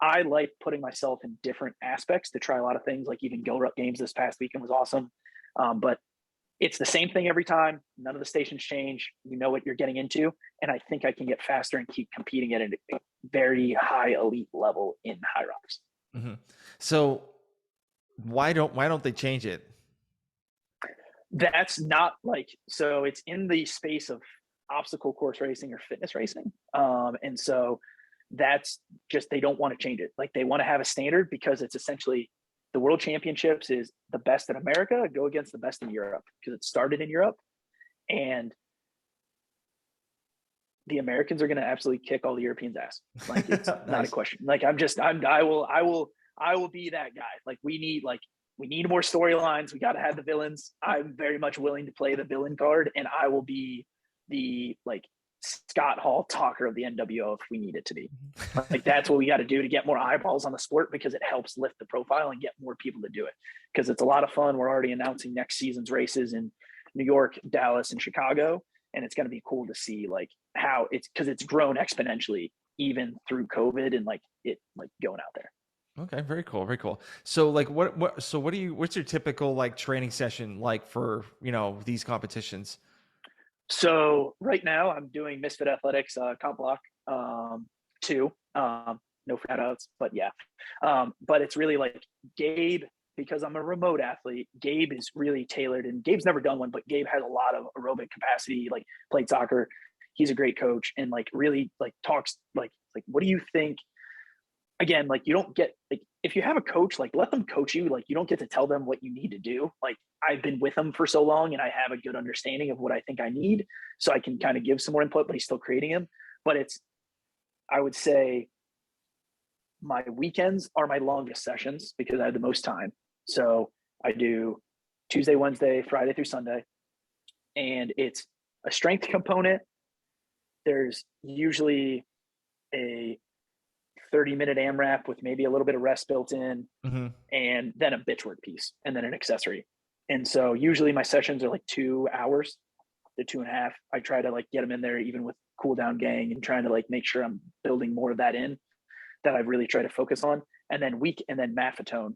I like putting myself in different aspects to try a lot of things. Like even Gilrup Games this past weekend was awesome. But it's the same thing every time. None of the stations change. You know what you're getting into. And I think I can get faster and keep competing at a very high elite level in Hyrox. So why don't they change it? That's not so it's in the space of obstacle course racing or fitness racing. And so that's just, they don't want to change it. Like they want to have a standard because it's essentially the world championships is the best in America go against the best in Europe because it started in Europe, and the Americans are going to absolutely kick all the Europeans' ass. Like it's nice. Not a question. Like I will be that guy. Like we need more storylines. We got to have the villains. I'm very much willing to play the villain card, and I will be the Scott Hall talker of the NWO if we need it to be. Like that's what we got to do to get more eyeballs on the sport, because it helps lift the profile and get more people to do it. Because it's a lot of fun. We're already announcing next season's races in New York, Dallas, and Chicago, and it's going to be cool to see how because it's grown exponentially even through COVID and like it like going out there. Okay, very cool, very cool. So like what's your typical like training session like for, these competitions? So right now I'm doing Misfit Athletics comp block two. No shout outs, but yeah. But it's really like Gabe, because I'm a remote athlete, Gabe is really tailored, and Gabe's never done one, but Gabe has a lot of aerobic capacity, like played soccer. He's a great coach and like really like talks like what do you think? Again, like you don't get like if you have a coach, like let them coach you. Like you don't get to tell them what you need to do. Like I've been with him for so long and I have a good understanding of what I think I need. So I can kind of give some more input, but he's still creating him. But I would say my weekends are my longest sessions because I have the most time. So I do Tuesday, Wednesday, Friday through Sunday. And it's a strength component. There's usually a 30-minute AMRAP with maybe a little bit of rest built in, and then a bitch work piece, and then an accessory. And so usually my sessions are like 2 hours to 2.5. I try to like get them in there even with cool down gang and trying to like make sure I'm building more of that in that I really try to focus on. And then Maffetone,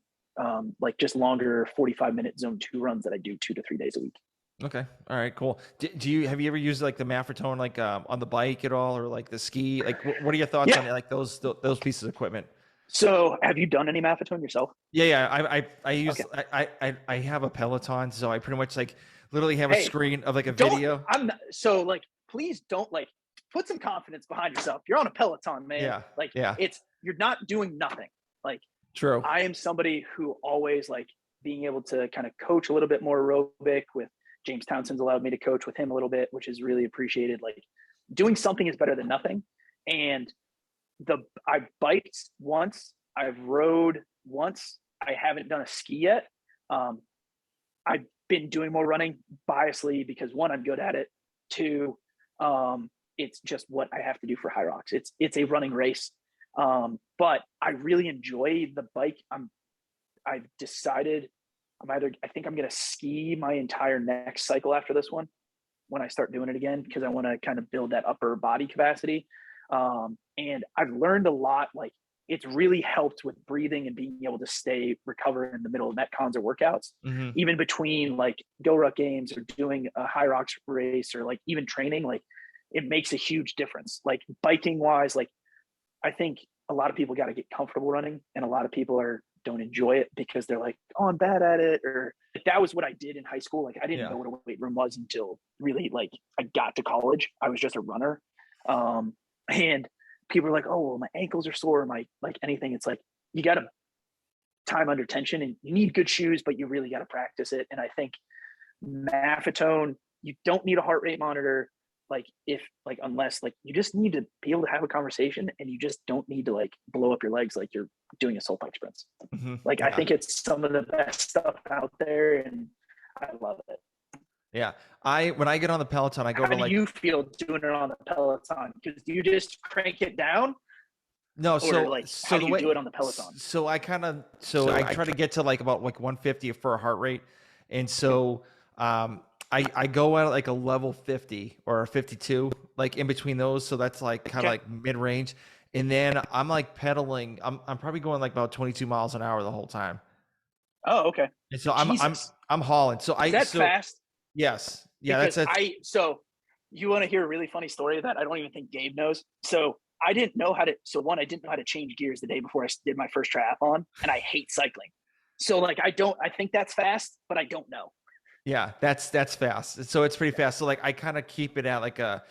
like just longer 45-minute zone 2 runs that I do 2 to 3 days a week. Okay. All right, cool. Have you ever used like the Maffetone like on the bike at all, or like the ski? Like what are your thoughts on like those pieces of equipment? So have you done any Maffetone yourself? Yeah. I use I have a Peloton, so I pretty much like literally have a screen of like a video. So like please don't like put some confidence behind yourself. You're on a Peloton, man. Yeah. Like yeah. You're not doing nothing. Like True. I am somebody who always like being able to kind of coach a little bit more aerobic with James Townsend's allowed me to coach with him a little bit, which is really appreciated. Like doing something is better than nothing. And I biked once, I've rode once. I haven't done a ski yet. I've been doing more running biasly because one, I'm good at it. Two, it's just what I have to do for Hyrox. It's a running race. But I really enjoy the bike. I've decided I think I'm going to ski my entire next cycle after this one when I start doing it again, because I want to kind of build that upper body capacity. And I've learned a lot. Like it's really helped with breathing and being able to recover in the middle of metcons or workouts, even between like Go Ruck games or doing a Hyrox race or like even training. Like it makes a huge difference. Like biking wise, like I think a lot of people got to get comfortable running, and a lot of people don't enjoy it because they're like, oh, I'm bad at it. Or that was what I did in high school. Like I didn't know what a weight room was until really like I got to college. I was just a runner. And people are like, oh, well, my ankles are sore, my like anything. It's like, you got to time under tension and you need good shoes, but you really got to practice it. And I think Maffetone, you don't need a heart rate monitor. Like unless like you just need to be able to have a conversation, and you just don't need to like blow up your legs like you're doing a soul bike sprints. Like I think it's some of the best stuff out there, and I love it. Yeah. When I get on the Peloton, I go How to like. do you feel doing it on the Peloton? Because do you just crank it down? No, so how do you do it on the Peloton? So I try to get to like about like 150 for a heart rate, and so I go at like a level 50 or 52, like in between those. So that's like kind of like mid range, and then I'm like pedaling. I'm probably going like about 22 miles an hour the whole time. Oh, okay. And so I'm hauling. So Is that fast? Yes. Yeah. Because so you want to hear a really funny story that I don't even think Gabe knows. So I didn't know how to. So one, I didn't know how to change gears the day before I did my first triathlon, and I hate cycling. So like I think that's fast, but I don't know. Yeah, that's fast. So it's pretty fast. So like I kind of keep it at like a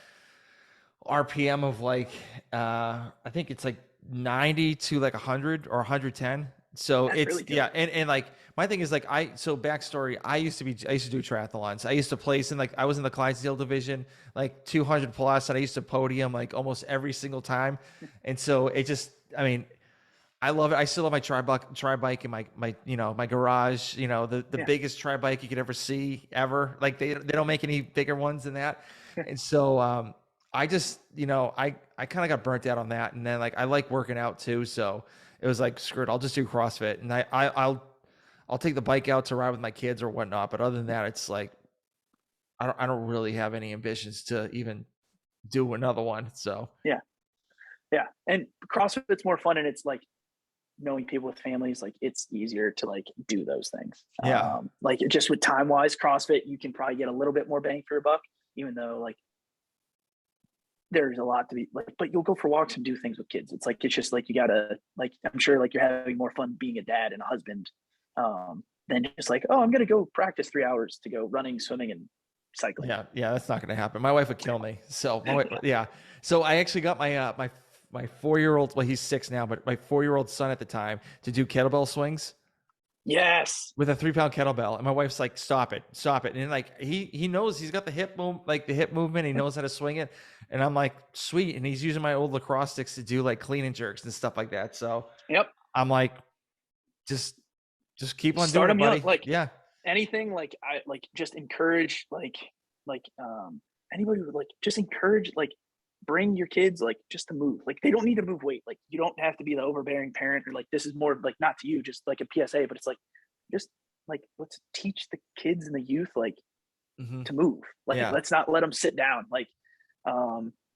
RPM of like I think it's like 90 to like 100 or 110. So that's it's really good. and like my thing is like backstory, I used to do triathlons. I used to place in like I was in the Clydesdale division, like 200 plus, and I used to podium like almost every single time. And so it just, I mean, I love it. I still have my tri bike in my my garage, the biggest tri bike you could ever see ever. Like they don't make any bigger ones than that. And so I just, I kind of got burnt out on that. And then like I like working out too, so it was like, screw it, I'll just do CrossFit. And I'll take the bike out to ride with my kids or whatnot. But other than that, it's like I don't really have any ambitions to even do another one. So yeah. Yeah. And CrossFit's more fun, and it's like knowing people with families, like it's easier to like do those things. Yeah. Like just with time wise, CrossFit, you can probably get a little bit more bang for your buck, even though like there's a lot to be like, but you'll go for walks and do things with kids. It's like, it's just like, you gotta like, I'm sure like you're having more fun being a dad and a husband, than just like, oh, I'm going to go practice 3 hours to go running, swimming, and cycling. Yeah. Yeah. That's not going to happen. My wife would kill me. So my wife, yeah. So I actually got my 4-year-old, well, he's 6 now, but my 4-year-old son at the time to do kettlebell swings Yes. with a 3-pound kettlebell. And my wife's like, stop it, stop it. And like, he knows he's got the hip move, like the hip movement. He knows how to swing it. And I'm like, sweet. And he's using my old lacrosse sticks to do like clean and jerks and stuff like that. So Yep. I'm like, just keep on Start doing it, them young. buddy. Like Yeah. anything, like I like just encourage, anybody would like just encourage, like bring your kids like just to move. Like they don't need to move weight. Like you don't have to be the overbearing parent, or like this is more like not to you, just like a PSA, but it's like just like let's teach the kids and the youth like to move. Like Yeah. let's not let them sit down. Like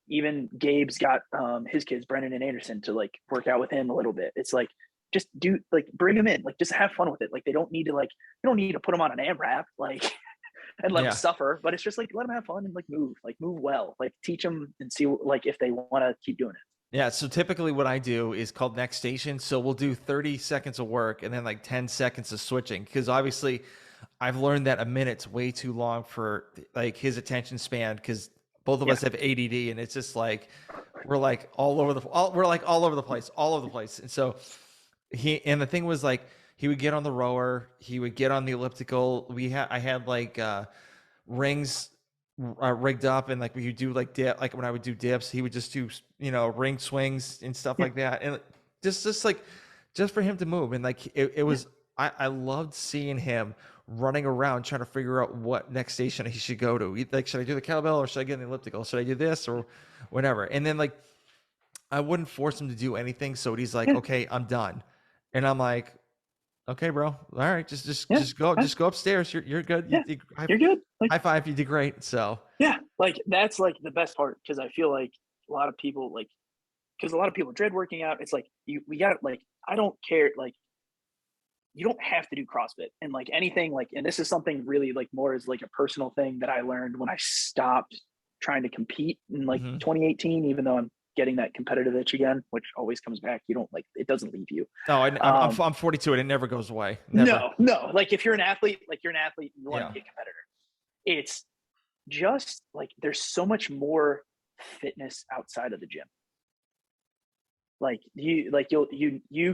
even Gabe's got his kids, Brendan and Anderson, to like work out with him a little bit. It's like just do like bring them in, like just have fun with it. Like they don't need to like you don't need to put them on an AMRAP like and let them suffer, but it's just like let them have fun and like move well, like teach them and see like if they want to keep doing it. Yeah. So typically what I do is called next station. So we'll do 30 seconds of work and then like 10 seconds of switching. Because obviously I've learned that a minute's way too long for like his attention span. Because both of us have ADD, and it's just like we're like all over the place. And so and the thing was like he would get on the rower, he would get on the elliptical. I had like rings rigged up, and like we would do like dip, like when I would do dips, he would just do ring swings and stuff like that, and just like just for him to move. And like it was I loved seeing him running around trying to figure out what next station he should go to. Like, should I do the kettlebell or should I get in the elliptical? Should I do this or whatever? And then like I wouldn't force him to do anything. So he's like, okay, I'm done. And I'm like, okay, bro. All right. Just go upstairs. You're good. Yeah. You're good. Like, high five. You did great. So yeah, like that's like the best part. Cause I feel like a lot of people dread working out. It's like, we got like, I don't care. Like, you don't have to do CrossFit and like anything like, and this is something really like more as like a personal thing that I learned when I stopped trying to compete in like 2018, even though I'm getting that competitive itch again, which always comes back. You don't like, it doesn't leave you. No, I'm 42 and it never goes away. Never. No. Like if you're an athlete, you want to be a competitor. It's just like, there's so much more fitness outside of the gym. Like you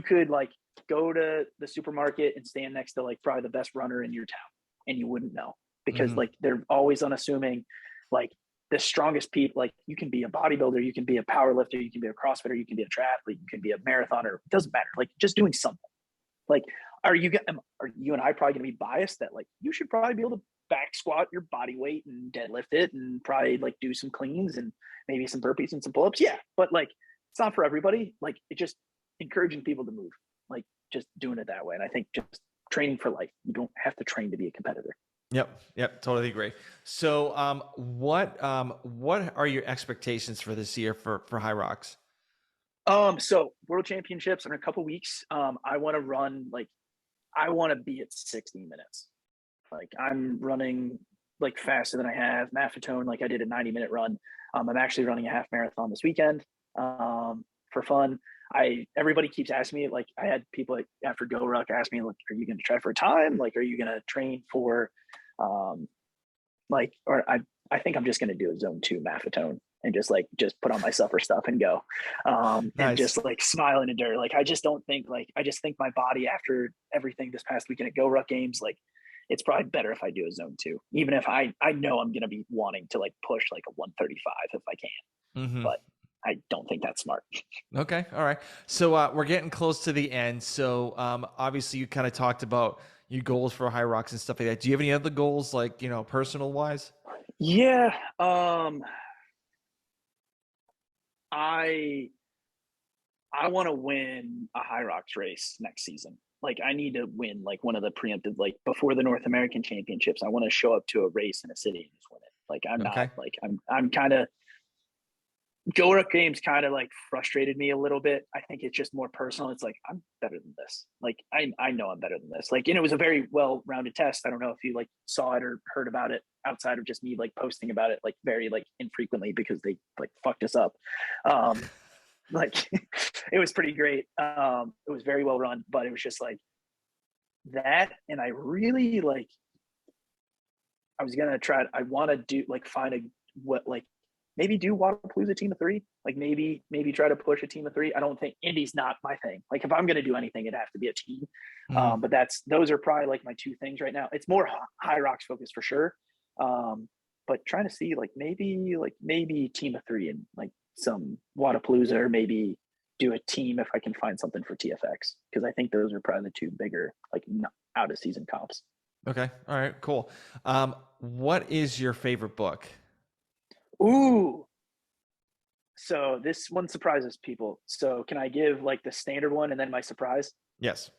could like go to the supermarket and stand next to like probably the best runner in your town and you wouldn't know, because like they're always unassuming. Like the strongest people, like you can be a bodybuilder, you can be a power lifter, you can be a CrossFitter, you can be a triathlete, you can be a marathoner. It doesn't matter. Like just doing something. Like are you and I probably gonna be biased that like you should probably be able to back squat your body weight and deadlift it and probably like do some cleans and maybe some burpees and some pull-ups? Yeah, but like it's not for everybody. Like it's just encouraging people to move, like just doing it that way. And I think just training for life. You don't have to train to be a competitor. Yep, totally agree. So, what are your expectations for this year for Hyrox? So World Championships in a couple weeks. I want to run I want to be at 60 minutes. Like I'm running like faster than I have Maffetone. Like I did a 90-minute run. I'm actually running a half marathon this weekend for fun. Everybody keeps asking me, like I had people after Go Ruck ask me, like, are you going to try for a time? Like, are you going to train for I think I'm just going to do a zone 2 Maffetone and just put on my suffer stuff and go Nice. and just like smile in the dirt. Like, I just think my body after everything this past weekend at Go Ruck Games, like it's probably better if I do a zone 2, even if I know I'm going to be wanting to like push like a 135 if I can, but I don't think that's smart. Okay. All right. So we're getting close to the end. So obviously you kind of talked about your goals for Hyrox and stuff like that. Do you have any other goals, like, personal wise? Yeah. I want to win a Hyrox race next season. Like I need to win like one of the preemptive, like before the North American Championships. I want to show up to a race in a city and just win it. Like I'm not like I'm kind of Go Ruck Games kind of like frustrated me a little bit. I think it's just more personal. It's like, I'm better than this. Like, I know I'm better than this. Like, and it was a very well-rounded test. I don't know if you like saw it or heard about it outside of just me like posting about it like very like infrequently because they like fucked us up. Like it was pretty great. It was very well run, but it was just like that. And I really like, I was gonna try. I want to do like find a what like maybe do Wadapalooza team of three. Like maybe try to push a team of three. I don't think Indy's not my thing. Like if I'm gonna do anything, it'd have to be a team. Mm. But those are probably like my two things right now. It's more Hyrox focused for sure. But trying to see like maybe team of three and like some Wadapalooza, or maybe do a team if I can find something for TFX, because I think those are probably the two bigger like out of season comps. Okay. All right. Cool. What is your favorite book? Ooh. So this one surprises people. So can I give like the standard one and then my surprise? Yes.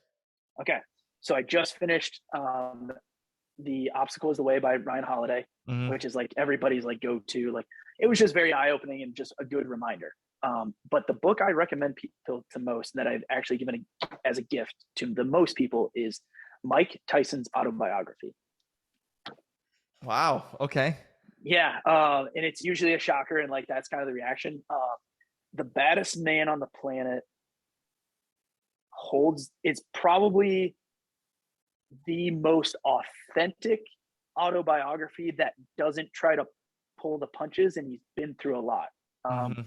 Okay. So I just finished The Obstacle is the Way by Ryan Holiday, Mm-hmm. which is like everybody's like go-to. Like it was just very eye-opening and just a good reminder. But the book I recommend people to most, that I've actually given as a gift to the most people, is Mike Tyson's Autobiography. Wow. Okay. Yeah, and it's usually a shocker, and like that's kind of the reaction. The baddest man on the planet it's probably the most authentic autobiography that doesn't try to pull the punches, and he's been through a lot. Mm-hmm.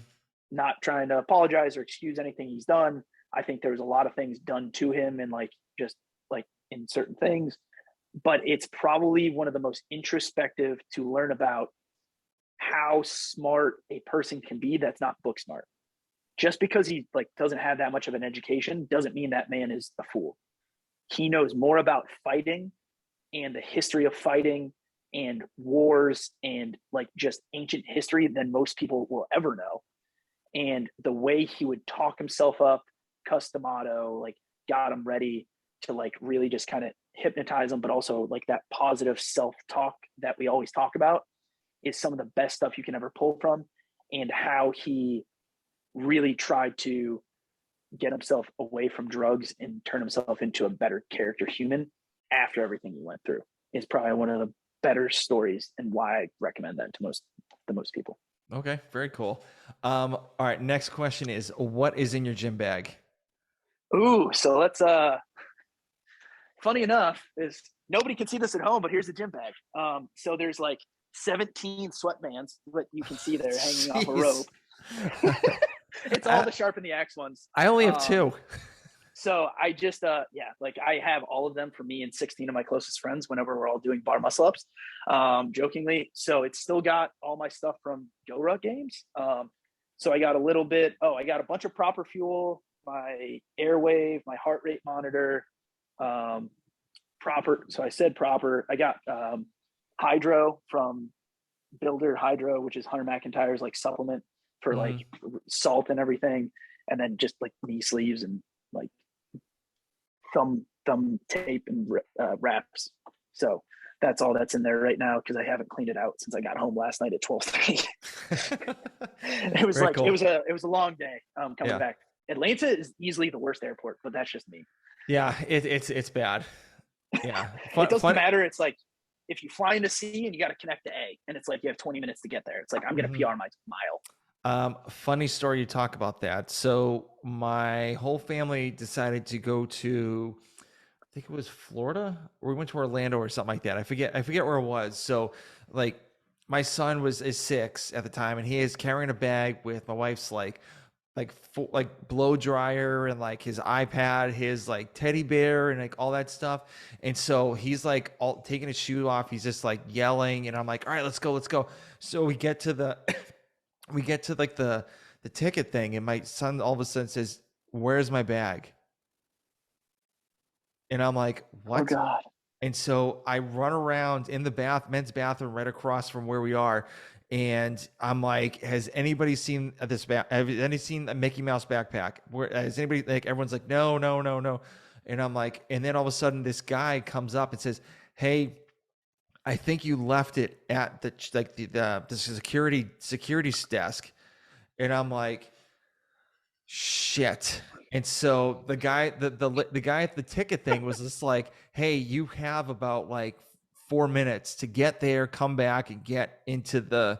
Not trying to apologize or excuse anything he's done. I think there was a lot of things done to him, and like just like in certain things, but it's probably one of the most introspective to learn about how smart a person can be that's not book smart. Just because he like doesn't have that much of an education doesn't mean that man is a fool. He knows more about fighting and the history of fighting and wars and like just ancient history than most people will ever know. And the way he would talk himself up, customato, like got him ready to like really just kind of hypnotize him, but also like that positive self-talk that we always talk about is some of the best stuff you can ever pull from. And how he really tried to get himself away from drugs and turn himself into a better character human after everything he went through is probably one of the better stories, and why I recommend that to most people. Okay. Very cool. All right. Next question is, what is in your gym bag? Ooh, so let's funny enough is nobody can see this at home, but here's the gym bag. So there's like 17 sweatbands that you can see there hanging off a rope. It's all the Sharpen the Axe ones. I only have two. So I just like I have all of them for me and 16 of my closest friends whenever we're all doing bar muscle ups, jokingly. So it's still got all my stuff from Go Ruck Games. So I got a little bit. I got a bunch of proper fuel, my Airwave, my heart rate monitor, proper. So I said proper. I got Hydro from Builder Hydro, which is Hunter McIntyre's like supplement for like salt and everything, and then just like knee sleeves and like thumb tape and wraps. So that's all that's in there right now, because I haven't cleaned it out since I got home last night at 12:30. It was Very like cool. it was a long day coming back. Atlanta is easily the worst airport, but that's just me. Yeah, it's bad. Yeah, it doesn't matter. It's like if you fly into C and you got to connect to A, and it's like you have 20 minutes to get there. It's like I'm gonna PR my mile. Funny story you talk about that. So my whole family decided to go to, I think it was Florida, or we went to Orlando or something like that. I forget where it was. So like my son is 6 at the time, and he is carrying a bag with my wife's like blow dryer and like his iPad, his like teddy bear and like all that stuff. And so he's like all taking his shoe off. He's just like yelling, and I'm like, all right, let's go. So we get to the like the ticket thing, and my son all of a sudden says, "Where's my bag?" And I'm like, "What?" Oh God. And so I run around in the men's bathroom right across from where we are. And I'm like, has anybody seen this have anybody seen a Mickey Mouse backpack? Has anybody, like, everyone's like, no. And I'm like, and then all of a sudden this guy comes up and says, "Hey, I think you left it at the security desk." And I'm like, shit. And so the guy, the guy at the ticket thing was just like, hey, you have about like 4 minutes to get there, come back, and get into the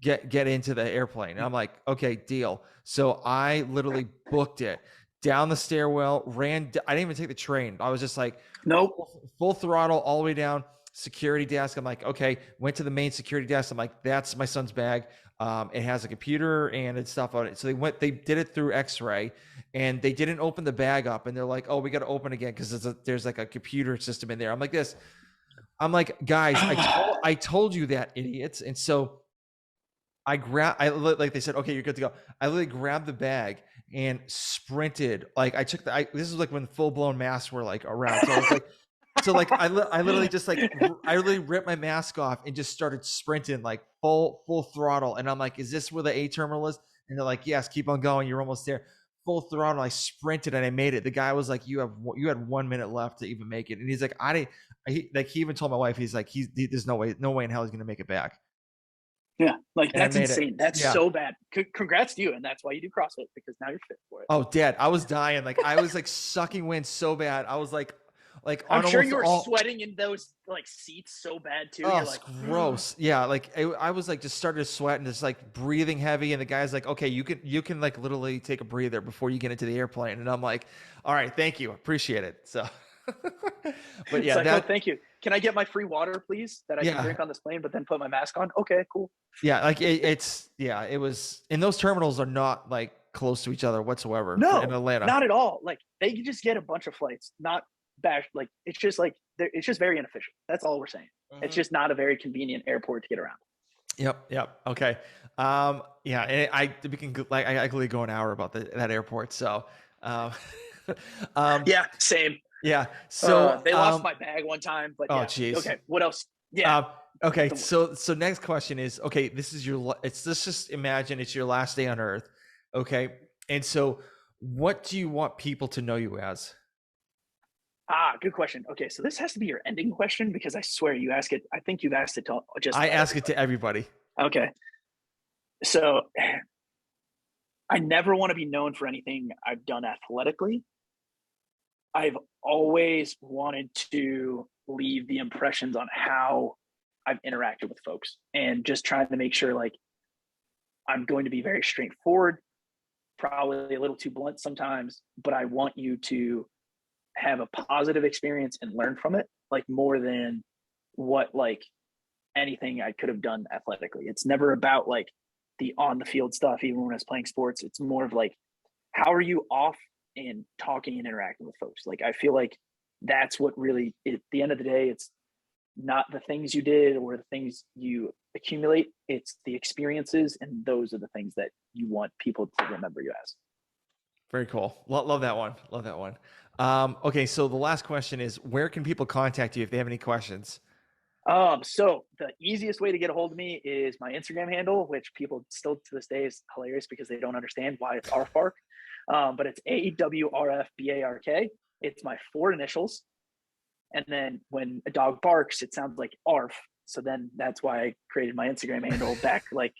airplane. And I'm like, okay, deal. So I literally booked it down the stairwell, I didn't even take the train. I was just like, Nope. full throttle all the way down. Security desk. I'm like, okay. Went to the main security desk. I'm like, that's my son's bag. It has a computer and it's stuff on it. So they did it through X-ray, and they didn't open the bag up. And they're like, oh, we got to open again because there's like a computer system in there. I'm like, guys, I told you that, idiots. And so like they said, okay, you're good to go. I literally grabbed the bag and sprinted. Like this is like when full blown masks were like around. So I was like, I literally just like, I literally ripped my mask off and just started sprinting like full throttle. And I'm like, is this where the A terminal is? And they're like, yes, keep on going. You're almost there. Full throttle. I sprinted and I made it. The guy was like, you had 1 minute left to even make it. And he's like, he even told my wife, he's like, there's no way in hell he's going to make it back. Yeah, like that's insane. That's yeah. so bad. Congrats to you, and that's why you do CrossFit, because now you're fit for it. Oh, Dad, I was dying. Like I was like sucking wind so bad. I was like I'm sure you were sweating in those like seats so bad too. Oh, you're like, gross. Yeah, like I was like just started to sweat and just like breathing heavy. And the guy's like, okay, you can like literally take a breather before you get into the airplane. And I'm like, all right, thank you, appreciate it. So, but yeah, like, oh, thank you. Can I get my free water, please, that I can drink on this plane, but then put my mask on? Okay, cool. Yeah, like it was, and those terminals are not like close to each other whatsoever. No, in Atlanta, not at all. Like they can just get a bunch of flights, not bash. Like it's just very inefficient. That's all we're saying. Mm-hmm. It's just not a very convenient airport to get around. Yep. Okay. Yeah, and I could go an hour about that airport. So, yeah, same. Yeah. So they lost my bag one time, but oh geez. Okay. What else? Yeah. Okay. So next question is, okay, this is let's just imagine it's your last day on Earth. Okay. And so what do you want people to know you as? Good question. Okay. So this has to be your ending question, because I swear you ask it. I think you've asked it to just. I ask it to everybody. Okay. So I never want to be known for anything I've done athletically. I've always wanted to leave the impressions on how I've interacted with folks, and just trying to make sure like I'm going to be very straightforward, probably a little too blunt sometimes, but I want you to have a positive experience and learn from it, like more than what like anything I could have done athletically. It's never about like the on the field stuff, even when I was playing sports. It's more of like, how are you off and talking and interacting with folks? Like I feel like that's what really, at the end of the day, it's not the things you did or the things you accumulate, it's the experiences, and those are the things that you want people to remember you as. Very cool. Love that one. Okay, so the last question is, where can people contact you if they have any questions? So the easiest way to get a hold of me is my Instagram handle, which people still to this day is hilarious because they don't understand why it's ARFBARK. But it's AWRFBARK. It's my 4 initials. And then when a dog barks, it sounds like ARF. So then that's why I created my Instagram handle back like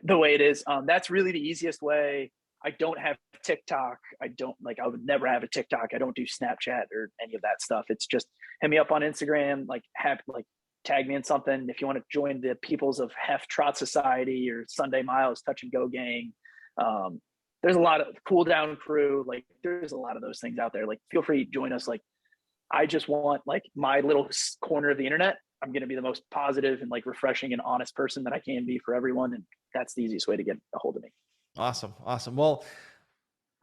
the way it is. That's really the easiest way. I don't have TikTok. I would never have a TikTok. I don't do Snapchat or any of that stuff. It's just hit me up on Instagram, tag me in something. If you want to join the Peoples of Hef Trot Society or Sunday Miles Touch and Go Gang, there's a lot of Cool Down Crew. Like there's a lot of those things out there. Like feel free to join us. Like I just want like my little corner of the internet. I'm going to be the most positive and like refreshing and honest person that I can be for everyone. And that's the easiest way to get a hold of me. Awesome. Well,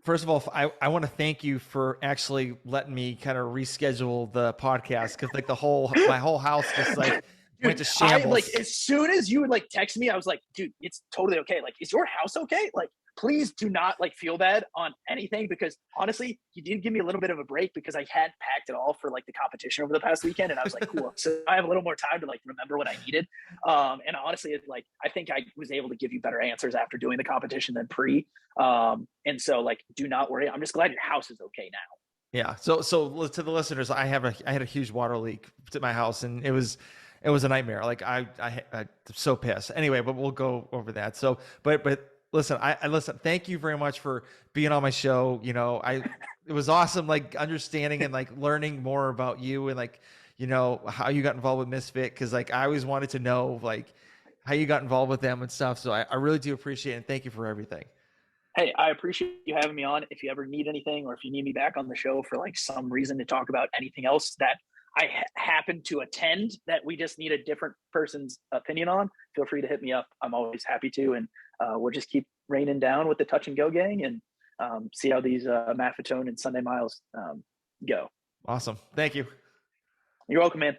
first of all, I want to thank you for actually letting me kind of reschedule the podcast. Cause like my whole house just like went to shambles. As soon as you would like text me, I was like, dude, it's totally okay. Like, is your house okay? Like, please do not like feel bad on anything, because honestly, you did give me a little bit of a break because I hadn't packed it all for like the competition over the past weekend. And I was like, cool. So I have a little more time to like remember what I needed. And honestly, it's like, I think I was able to give you better answers after doing the competition than pre. And so like, do not worry. I'm just glad your house is okay now. Yeah. So to the listeners, I had a huge water leak at my house, and it was It was a nightmare. Like I'm so pissed. Anyway, but we'll go over that. So, but listen, I listen. Thank you very much for being on my show. You know, it was awesome, like understanding and like learning more about you and like, you know, how you got involved with Misfit. Cause like I always wanted to know like how you got involved with them and stuff. So I really do appreciate it. And thank you for everything. Hey, I appreciate you having me on. If you ever need anything, or if you need me back on the show for like some reason to talk about anything else that I happen to attend that we just need a different person's opinion on, feel free to hit me up. I'm always happy to, and we'll just keep raining down with the Touch and Go gang and see how these Maffetone and Sunday Miles go. Awesome. Thank you. You're welcome, man.